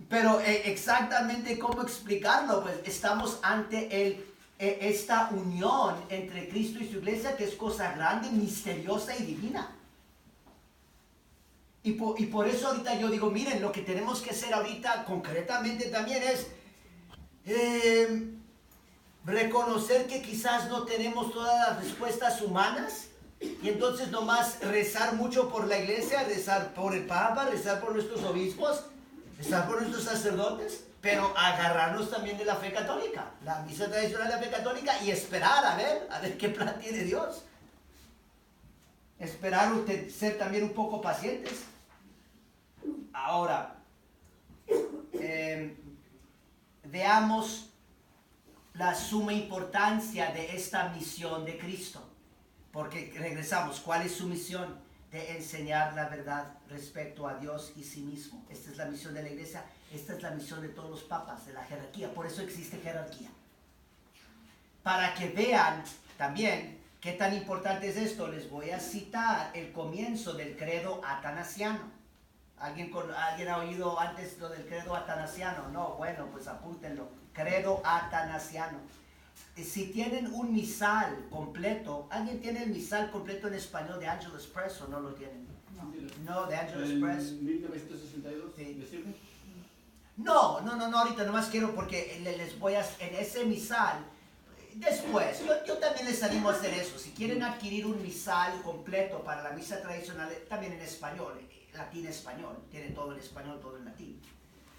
Pero exactamente cómo explicarlo, pues estamos ante esta unión entre Cristo y su iglesia, que es cosa grande, misteriosa y divina. Y por eso ahorita yo digo, miren, lo que tenemos que hacer ahorita concretamente también es reconocer que quizás no tenemos todas las respuestas humanas, y entonces nomás rezar mucho por la iglesia, rezar por el Papa, rezar por nuestros obispos, rezar por nuestros sacerdotes, pero agarrarnos también de la fe católica, la misa tradicional de la fe católica, y esperar a ver qué plan tiene Dios. Esperar, ser también un poco pacientes. Ahora, veamos la suma importancia de esta misión de Cristo. Porque regresamos, ¿cuál es su misión? De enseñar la verdad respecto a Dios y sí mismo. Esta es la misión de la iglesia, esta es la misión de todos los papas, de la jerarquía. Por eso existe jerarquía. Para que vean también qué tan importante es esto, les voy a citar el comienzo del credo atanasiano. ¿Alguien ha oído antes lo del credo atanasiano? No, bueno, pues apúntenlo. Credo atanasiano. Si tienen un misal completo, ¿alguien tiene el misal completo en español de Angelus Press o no lo tienen? No, de Angelus Press. 1962, Sí. ¿me sirve? No, ahorita nomás quiero porque les voy a, en ese misal, después, yo también les animo a hacer eso. Si quieren adquirir un misal completo para la misa tradicional, también en español, latín-español, tienen todo en español, todo en latín.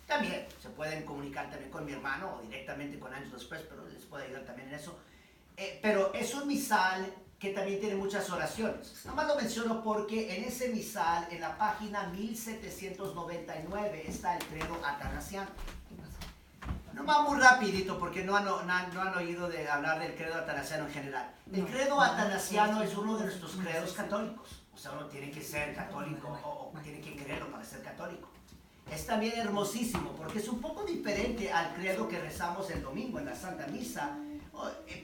También se pueden comunicar también con mi hermano o directamente con Angelus Press, pero les puedo ayudar también en eso. Pero es un misal que también tiene muchas oraciones. Nada más lo menciono porque en ese misal, en la página 1799, está el credo atanasiano. Nomás muy rapidito porque no han oído hablar del credo atanasiano en general. El credo atanasiano es uno de nuestros credos católicos. O sea, uno tiene que ser católico o tiene que creerlo para ser católico. Es también hermosísimo porque es un poco diferente al credo que rezamos el domingo en la Santa Misa,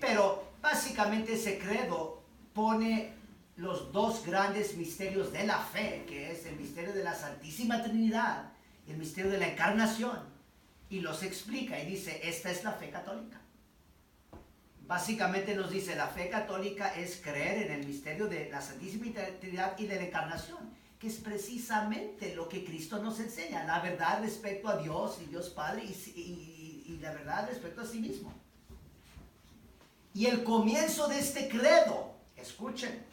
pero básicamente ese credo pone los dos grandes misterios de la fe, que es el misterio de la Santísima Trinidad y el misterio de la Encarnación, y los explica y dice, esta es la fe católica. Básicamente nos dice, la fe católica es creer en el misterio de la Santísima Trinidad y de la Encarnación, que es precisamente lo que Cristo nos enseña, la verdad respecto a Dios y Dios Padre y la verdad respecto a sí mismo. Y el comienzo de este credo, escuchen,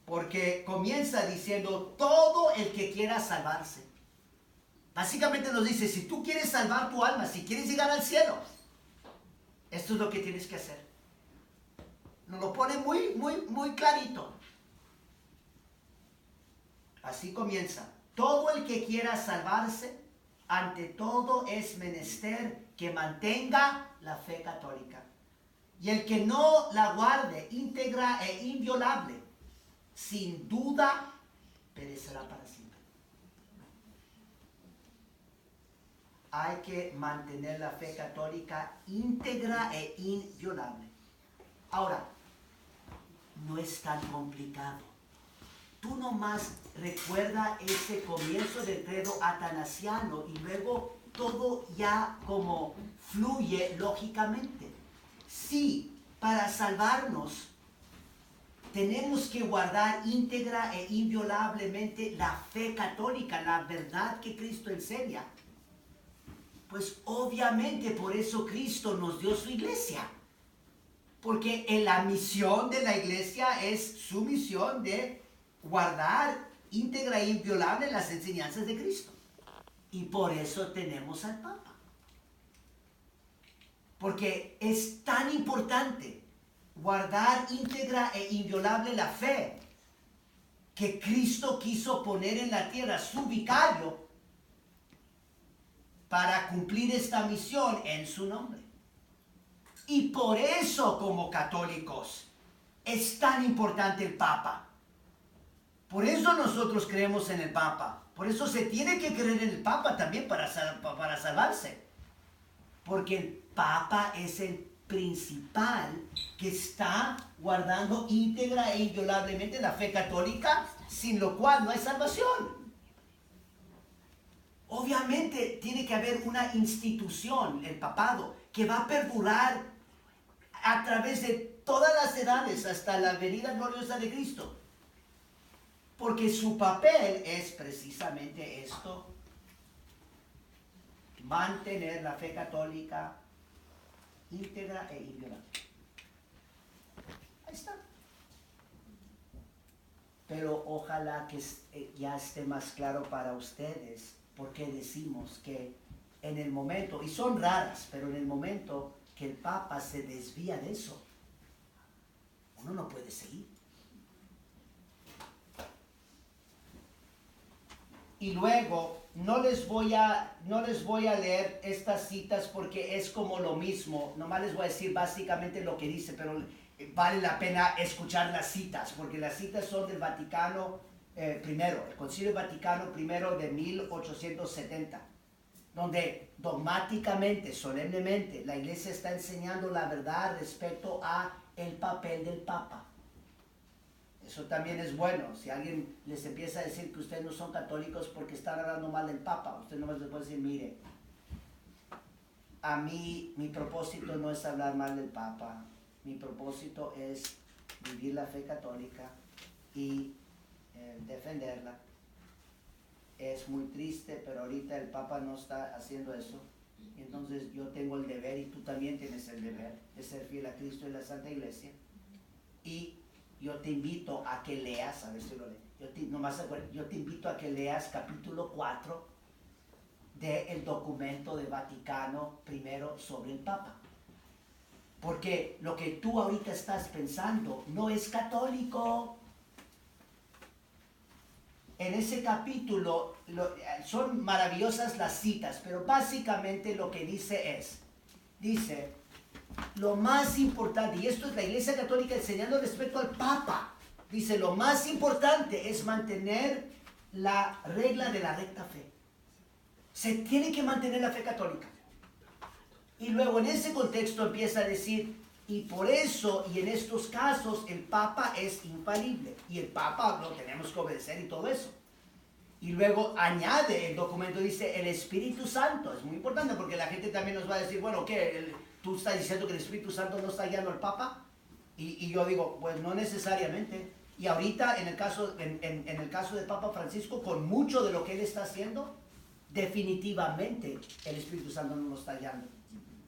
porque comienza diciendo, todo el que quiera salvarse. Básicamente nos dice, si tú quieres salvar tu alma, si quieres llegar al cielo, esto es lo que tienes que hacer. Nos lo pone muy clarito. Así comienza. Todo el que quiera salvarse, ante todo es menester que mantenga la fe católica. Y el que no la guarde íntegra e inviolable, sin duda perecerá para siempre. Hay que mantener la fe católica íntegra e inviolable. Ahora, no es tan complicado. Tú nomás recuerda ese comienzo del credo atanasiano y luego todo ya como fluye lógicamente. Sí, para salvarnos tenemos que guardar íntegra e inviolablemente la fe católica, la verdad que Cristo enseña. Pues obviamente por eso Cristo nos dio su iglesia. Porque en la misión de la iglesia es su misión de guardar íntegra e inviolable las enseñanzas de Cristo. Y por eso tenemos al Papa. Porque es tan importante guardar íntegra e inviolable la fe que Cristo quiso poner en la tierra su vicario para cumplir esta misión en su nombre. Y por eso, como católicos, es tan importante el Papa. Por eso nosotros creemos en el Papa. Por eso se tiene que creer en el Papa también para salvarse. Porque el Papa es el principal que está guardando íntegra e inviolablemente la fe católica, sin lo cual no hay salvación. obviamente tiene que haber una institución, el papado, que va a perdurar a través de todas las edades hasta la venida gloriosa de Cristo. Porque su papel es precisamente esto: mantener la fe católica íntegra e inviolable. Ahí está. Pero ojalá que ya esté más claro para ustedes por qué decimos que en el momento, y son raras, pero en el momento que el Papa se desvía de eso, uno no puede seguir. Y luego, no les voy a leer estas citas porque es como lo mismo. Nomás les voy a decir básicamente lo que dice, pero vale la pena escuchar las citas, porque las citas son del Vaticano primero, el Concilio Vaticano primero de 1870, donde dogmáticamente, solemnemente, la Iglesia está enseñando la verdad respecto a el papel del Papa. Eso también es bueno. Si alguien les empieza a decir que ustedes no son católicos porque están hablando mal del Papa, usted nomás les puede decir: mire, a mí mi propósito no es hablar mal del Papa, mi propósito es vivir la fe católica y defenderla. Es muy triste, pero ahorita el Papa no está haciendo eso. Entonces yo tengo el deber, y tú también tienes el deber, de ser fiel a Cristo y la Santa Iglesia. Y yo te invito a que leas, a ver si lo lees, yo te invito a que leas capítulo 4 del documento de Vaticano I sobre el Papa. Porque lo que tú ahorita estás pensando no es católico. En ese capítulo son maravillosas las citas, pero básicamente lo que dice, lo más importante, y esto es la Iglesia Católica enseñando respecto al Papa, dice: lo más importante es mantener la regla de la recta fe. Se tiene que mantener la fe católica. Y luego en ese contexto empieza a decir: y por eso, y en estos casos, el Papa es infalible, y el Papa lo tenemos que obedecer y todo eso. Y luego añade el documento, dice: el Espíritu Santo. Es muy importante porque la gente también nos va a decir: bueno, ¿qué? ¿Tú estás diciendo que el Espíritu Santo no está guiando al Papa? Y yo digo: pues no necesariamente. Y ahorita en el caso del Papa Francisco, con mucho de lo que él está haciendo, definitivamente el Espíritu Santo no lo está guiando.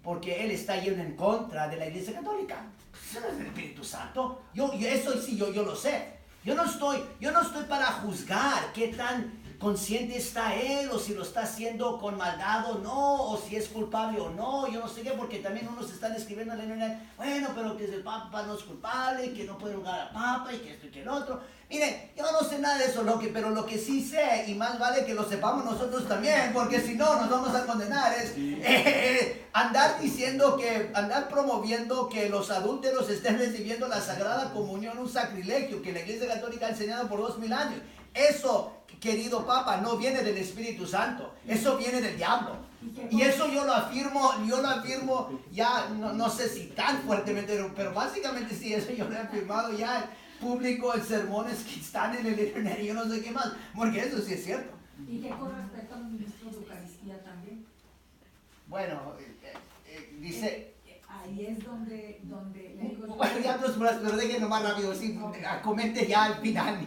Porque él está yendo en contra de la Iglesia Católica. Eso no es el Espíritu Santo. Eso sí, yo lo sé. Yo no estoy para juzgar qué tan consciente está él, o si lo está haciendo con maldad o no, o si es culpable o no. Yo no sé qué, porque también unos están escribiendo en la internet: bueno, pero que el Papa no es culpable, que no puede juzgar al Papa, y que esto y que el otro. Miren, yo no sé nada de eso, pero lo que sí sé, y más vale que lo sepamos nosotros también, porque si no nos vamos a condenar, es andar promoviendo que los adúlteros estén recibiendo la Sagrada Comunión, un sacrilegio que la Iglesia Católica ha enseñado por 2000 años. Eso, querido Papa, no viene del Espíritu Santo, eso viene del diablo. Y eso yo lo afirmo ya, no sé si tan fuertemente, pero básicamente sí, eso yo lo he afirmado ya público en sermones que están en el internet y yo no sé qué más, porque eso sí es cierto. ¿Y qué con respecto a los ministros de Eucaristía también? Bueno, dice... Ahí es donde le digo... Bueno, ya pero déjenos más rápido, sí, comente ya al final,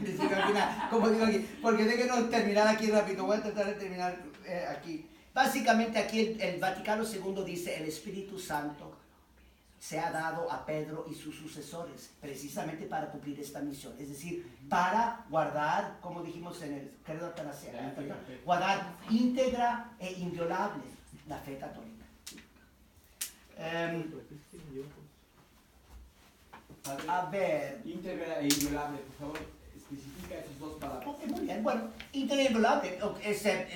como digo aquí, porque déjenos terminar aquí rápido. Voy a tratar de terminar aquí. Básicamente aquí el Vaticano II dice: el Espíritu Santo se ha dado a Pedro y sus sucesores precisamente para cumplir esta misión, es decir, para guardar, como dijimos en el credo atanasiano, guardar íntegra e inviolable la fe católica. A ver, íntegra e inviolable, por favor, especifica esas dos palabras. ok, muy bien, bueno, íntegra e inviolable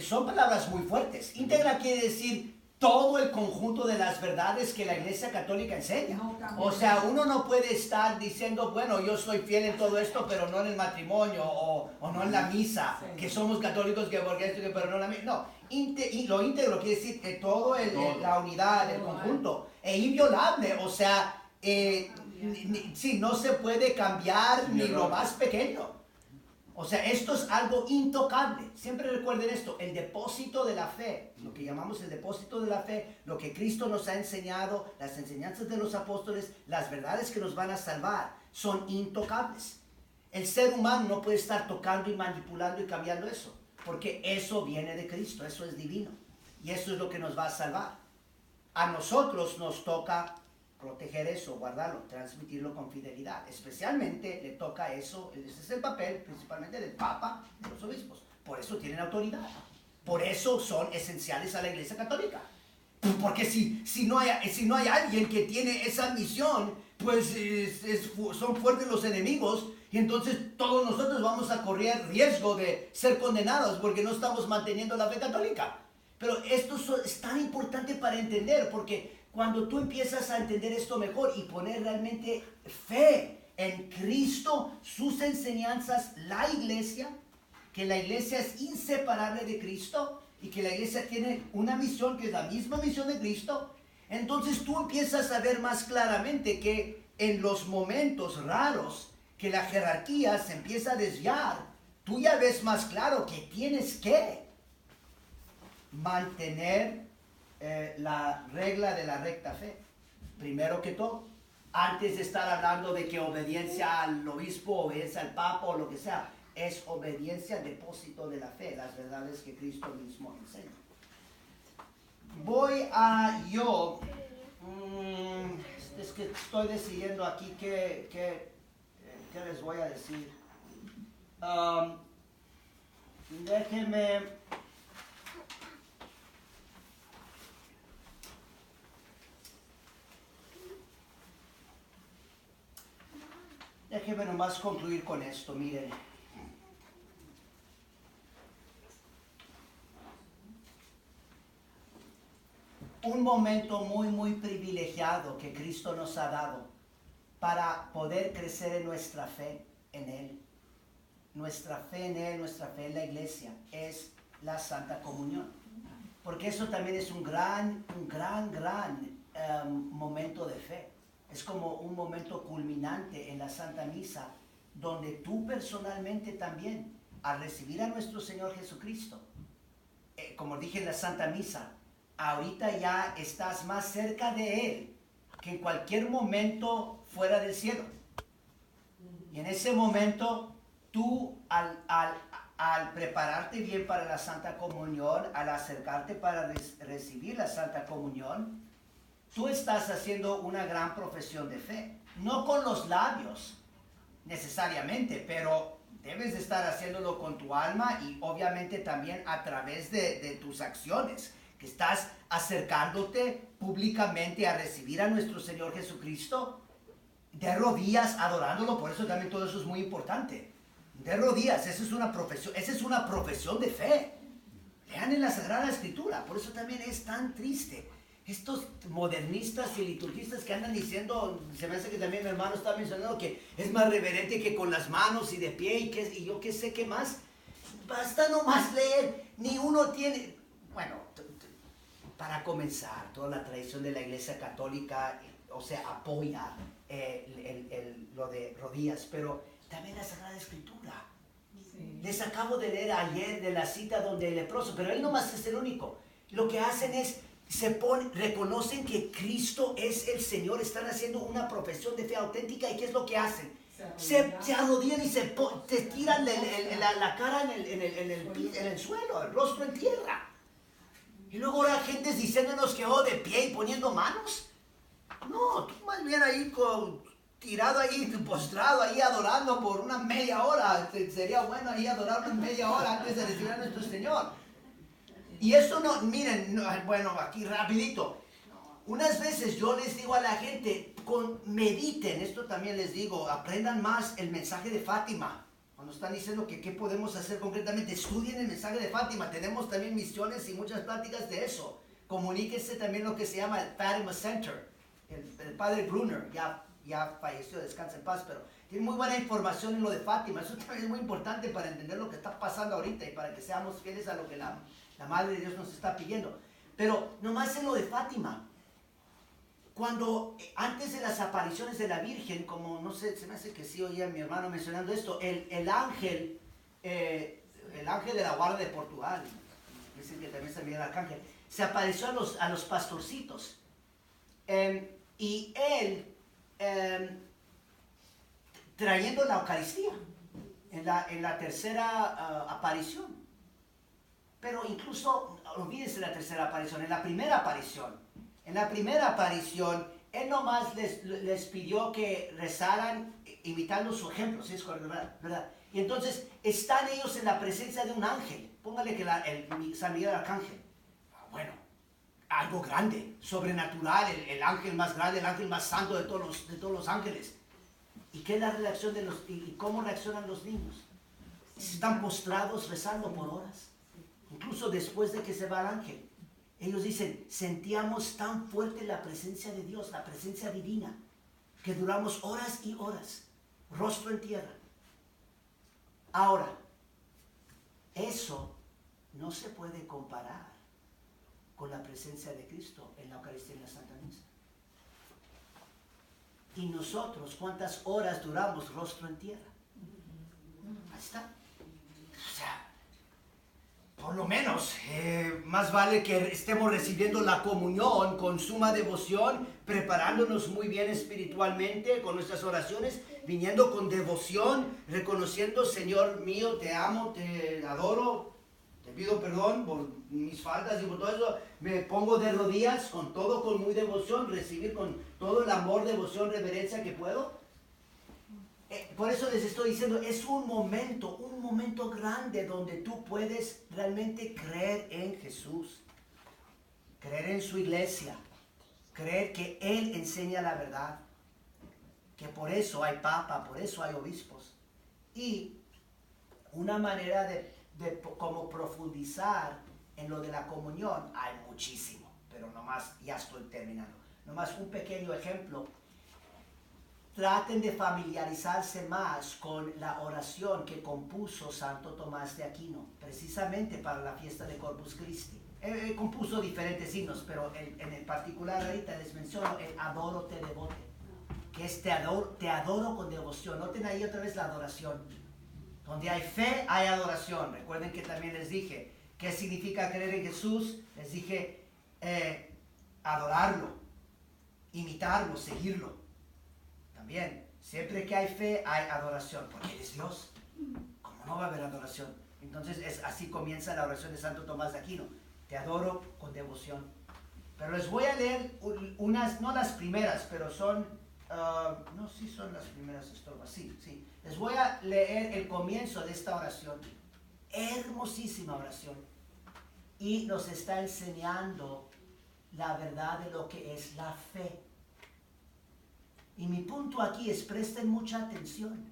son palabras muy fuertes. Íntegra quiere decir todo el conjunto de las verdades que la Iglesia Católica enseña. O sea, uno no puede estar diciendo: bueno, yo soy fiel en todo esto, pero no en el matrimonio, o no en la misa, que somos católicos, pero no en la misa. No, y lo íntegro quiere decir que todo. La unidad, el conjunto, e inviolable, o sea, sí, no se puede cambiar ni lo más pequeño. O sea, esto es algo intocable. Siempre recuerden esto, el depósito de la fe, lo que llamamos el depósito de la fe, lo que Cristo nos ha enseñado, las enseñanzas de los apóstoles, las verdades que nos van a salvar, son intocables. El ser humano no puede estar tocando y manipulando y cambiando eso, porque eso viene de Cristo, eso es divino. Y eso es lo que nos va a salvar. A nosotros nos toca proteger eso, guardarlo, transmitirlo con fidelidad. Especialmente le toca eso, ese es el papel principalmente del Papa, de los obispos. Por eso tienen autoridad. Por eso son esenciales a la Iglesia Católica. Porque si no hay alguien que tiene esa misión, pues son fuertes los enemigos y entonces todos nosotros vamos a correr riesgo de ser condenados porque no estamos manteniendo la fe católica. Pero esto es tan importante para entender, porque cuando tú empiezas a entender esto mejor y poner realmente fe en Cristo, sus enseñanzas, la iglesia, que la iglesia es inseparable de Cristo y que la iglesia tiene una misión que es la misma misión de Cristo, entonces tú empiezas a ver más claramente que en los momentos raros que la jerarquía se empieza a desviar, tú ya ves más claro que tienes que mantener la regla de la recta fe. Primero que todo, antes de estar hablando de que obediencia al obispo, obediencia al papa o lo que sea, es obediencia al depósito de la fe, las verdades que Cristo mismo enseña. Voy a es que estoy decidiendo aquí qué les voy a decir. Déjenme nomás concluir con esto, miren. Un momento muy privilegiado que Cristo nos ha dado para poder crecer en nuestra fe en Él. Nuestra fe en Él, nuestra fe en la iglesia, es la Santa Comunión. Porque eso también es un gran momento de fe. Es como un momento culminante en la Santa Misa, donde tú personalmente también, al recibir a nuestro Señor Jesucristo, como dije en la Santa Misa, ahorita ya estás más cerca de Él que en cualquier momento fuera del cielo. Y en ese momento, tú al prepararte bien para la Santa Comunión, al acercarte para recibir la Santa Comunión, tú estás haciendo una gran profesión de fe. No con los labios, necesariamente, pero debes de estar haciéndolo con tu alma y obviamente también a través de tus acciones, que estás acercándote públicamente a recibir a nuestro Señor Jesucristo de rodillas, adorándolo. Por eso también todo eso es muy importante. De rodillas, esa es una profesión de fe. Lean en la Sagrada Escritura. Por eso también es tan triste. Estos modernistas y liturgistas que andan diciendo, se me hace que también mi hermano está mencionando que es más reverente que con las manos y de pie y yo qué sé qué más. Basta nomás leer, ni uno tiene, bueno, para comenzar, toda la tradición de la Iglesia Católica, o sea, apoya lo de rodillas, pero también la Sagrada Escritura. Sí. Les acabo de leer ayer de la cita donde el leproso, pero él nomás es el único. Lo que hacen es reconocen que Cristo es el Señor, están haciendo una profesión de fe auténtica. ¿Y qué es lo que hacen? Se arrodillan y te tiran la cara en el suelo, el rostro en tierra. Y luego la gente diciéndonos que de pie y poniendo manos. No, tú más bien ahí tirado ahí, postrado ahí, adorando por una media hora. Sería bueno ahí adorar una media hora antes de recibir a nuestro Señor. Y eso no, miren, bueno, aquí rapidito. Unas veces yo les digo a la gente, mediten, esto también les digo, aprendan más el mensaje de Fátima. Cuando están diciendo que qué podemos hacer concretamente, estudien el mensaje de Fátima. Tenemos también misiones y muchas pláticas de eso. Comuníquense también lo que se llama el Fatima Center. El padre Brunner ya falleció, descansa en paz, pero tiene muy buena información en lo de Fátima. Eso también es muy importante para entender lo que está pasando ahorita y para que seamos fieles a lo que la Madre de Dios nos está pidiendo. Pero nomás en lo de Fátima, cuando antes de las apariciones de la Virgen, como no sé, se me hace que sí oía a mi hermano mencionando esto, el ángel el ángel de la guardia de Portugal, dicen que también se mira el arcángel, se apareció a los pastorcitos. Y él, trayendo la Eucaristía en la tercera aparición. Pero incluso, olvídense la tercera aparición, en la primera aparición, él nomás les pidió que rezaran imitando su ejemplo, ¿sí es correcto? ¿Verdad? Y entonces están ellos en la presencia de un ángel. Póngale que San Miguel Arcángel. Bueno, algo grande, sobrenatural, el ángel más grande, el ángel más santo de todos los ángeles. ¿Y qué es la reacción y cómo reaccionan los niños? Están postrados rezando por horas. Incluso después de que se va el ángel. Ellos dicen, sentíamos tan fuerte la presencia de Dios, la presencia divina, que duramos horas y horas, rostro en tierra. Ahora, eso no se puede comparar con la presencia de Cristo en la Eucaristía y en la Santa Misa. Y nosotros, ¿cuántas horas duramos rostro en tierra? Ahí está. O sea, por lo menos, más vale que estemos recibiendo la comunión con suma devoción, preparándonos muy bien espiritualmente con nuestras oraciones, viniendo con devoción, reconociendo, Señor mío, te amo, te adoro, te pido perdón por mis faltas y por todo eso, me pongo de rodillas con muy devoción, recibir con todo el amor, devoción, reverencia que puedo. Por eso les estoy diciendo, es un momento grande donde tú puedes realmente creer en Jesús, creer en su iglesia, creer que Él enseña la verdad, que por eso hay papa, por eso hay obispos. Y una manera de como profundizar en lo de la comunión, hay muchísimo, pero nomás ya estoy terminando. Nomás un pequeño ejemplo. Traten de familiarizarse más con la oración que compuso Santo Tomás de Aquino, precisamente para la fiesta de Corpus Christi. Compuso diferentes himnos, pero en el particular ahorita les menciono el Adoro te devote, que es te adoro con devoción. Noten ahí otra vez la adoración. Donde hay fe, hay adoración. Recuerden que también les dije, ¿qué significa creer en Jesús? Les dije, adorarlo, imitarlo, seguirlo. También, siempre que hay fe, hay adoración, porque Él es Dios. ¿Cómo no va a haber adoración? Entonces, así comienza la oración de Santo Tomás de Aquino. Te adoro con devoción. Pero les voy a leer unas, no las primeras, pero son, no, sí son las primeras estrofas, sí. Les voy a leer el comienzo de esta oración. Hermosísima oración. Y nos está enseñando la verdad de lo que es la fe. Y mi punto aquí es, presten mucha atención,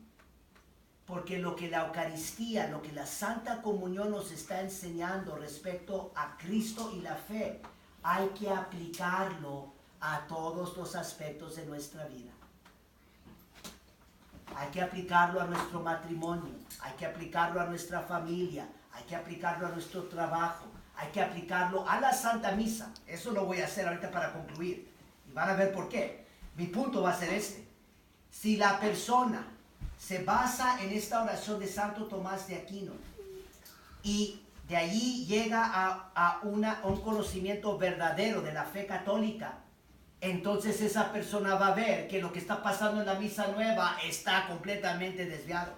porque lo que la Eucaristía, lo que la Santa Comunión nos está enseñando respecto a Cristo y la fe, hay que aplicarlo a todos los aspectos de nuestra vida. Hay que aplicarlo a nuestro matrimonio, hay que aplicarlo a nuestra familia, hay que aplicarlo a nuestro trabajo, hay que aplicarlo a la Santa Misa. Eso lo voy a hacer ahorita para concluir. Y van a ver por qué. Mi punto va a ser este. Si la persona se basa en esta oración de Santo Tomás de Aquino y de allí llega a un conocimiento verdadero de la fe católica, entonces esa persona va a ver que lo que está pasando en la misa nueva está completamente desviado.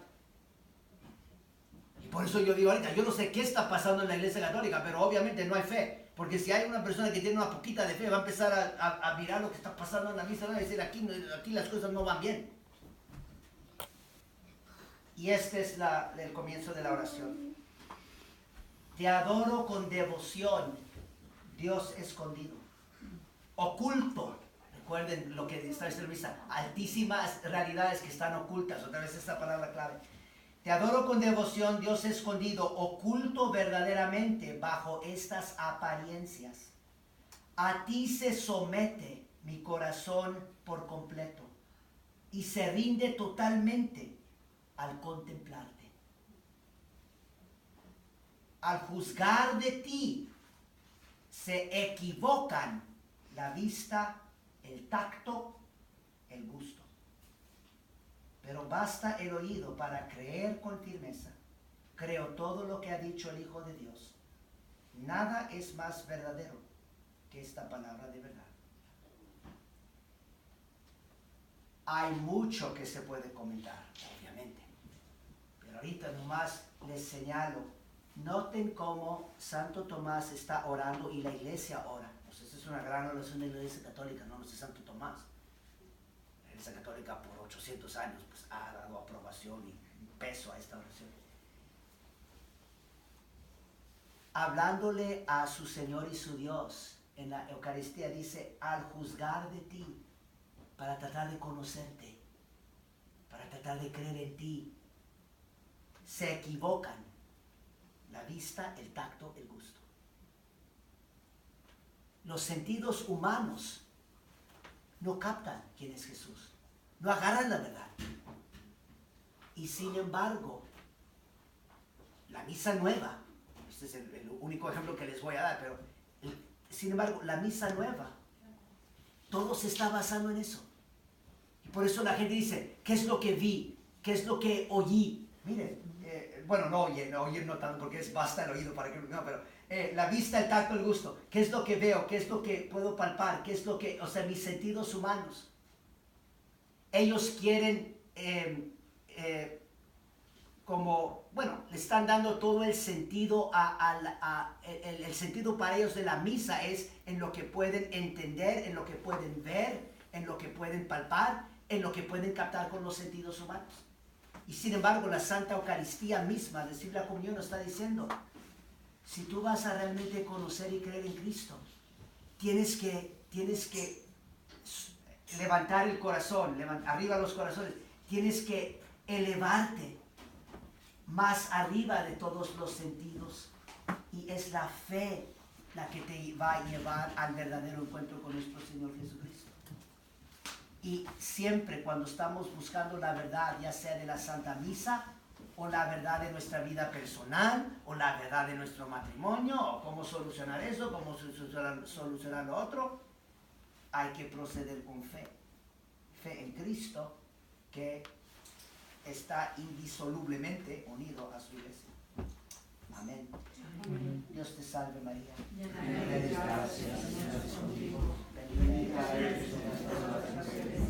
Y por eso yo digo ahorita, yo no sé qué está pasando en la Iglesia Católica, pero obviamente no hay fe. Porque si hay una persona que tiene una poquita de fe, va a empezar a mirar lo que está pasando en la misa, va a decir, aquí las cosas no van bien. Y este es el comienzo de la oración. Te adoro con devoción, Dios escondido, oculto. Recuerden lo que está en la misa, altísimas realidades que están ocultas. Otra vez esta palabra clave. Te adoro con devoción, Dios escondido, oculto verdaderamente bajo estas apariencias. A ti se somete mi corazón por completo y se rinde totalmente al contemplarte. Al juzgar de ti se equivocan la vista, el tacto, el gusto. Pero basta el oído para creer con firmeza, creo todo lo que ha dicho el Hijo de Dios. Nada es más verdadero que esta palabra de verdad. Hay mucho que se puede comentar, obviamente. Pero ahorita nomás les señalo. Noten cómo Santo Tomás está orando y la iglesia ora. Pues esa es una gran oración de la iglesia católica, no es de Santo Tomás. La iglesia católica por 800 años pues, ha dado aprobación y peso a esta oración. Hablándole a su Señor y su Dios en la Eucaristía, dice, al juzgar de ti, para tratar de conocerte, para tratar de creer en ti, se equivocan la vista, el tacto, el gusto. Los sentidos humanos no captan quién es Jesús, no agarran la verdad. Y sin embargo, la misa nueva, este es el único ejemplo que les voy a dar, pero sin embargo, la misa nueva, todo se está basando en eso. Y por eso la gente dice, ¿qué es lo que vi? ¿Qué es lo que oí? Miren, bueno, no oír no tanto, porque basta el oído para que no, pero la vista, el tacto, el gusto. ¿Qué es lo que veo? ¿Qué es lo que puedo palpar? ¿Qué es lo que, o sea, mis sentidos humanos? Ellos quieren como, bueno, le están dando todo el sentido el sentido para ellos de la misa es en lo que pueden entender, en lo que pueden ver, en lo que pueden palpar, en lo que pueden captar con los sentidos humanos. Y sin embargo, la Santa Eucaristía misma, decir la comunión, nos está diciendo, si tú vas a realmente conocer y creer en Cristo, tienes que levantar el corazón, arriba los corazones, tienes que elevarte más arriba de todos los sentidos, y es la fe la que te va a llevar al verdadero encuentro con nuestro Señor Jesucristo. Y siempre cuando estamos buscando la verdad, ya sea de la Santa Misa, o la verdad de nuestra vida personal, o la verdad de nuestro matrimonio, o cómo solucionar eso, cómo solucionar lo otro, hay que proceder con fe. Fe en Cristo, que está indisolublemente unido a su iglesia. Amén. Amén. Dios te salve María. Llena eres de gracia, el Señor es contigo. Bendita eres entre todas las mujeres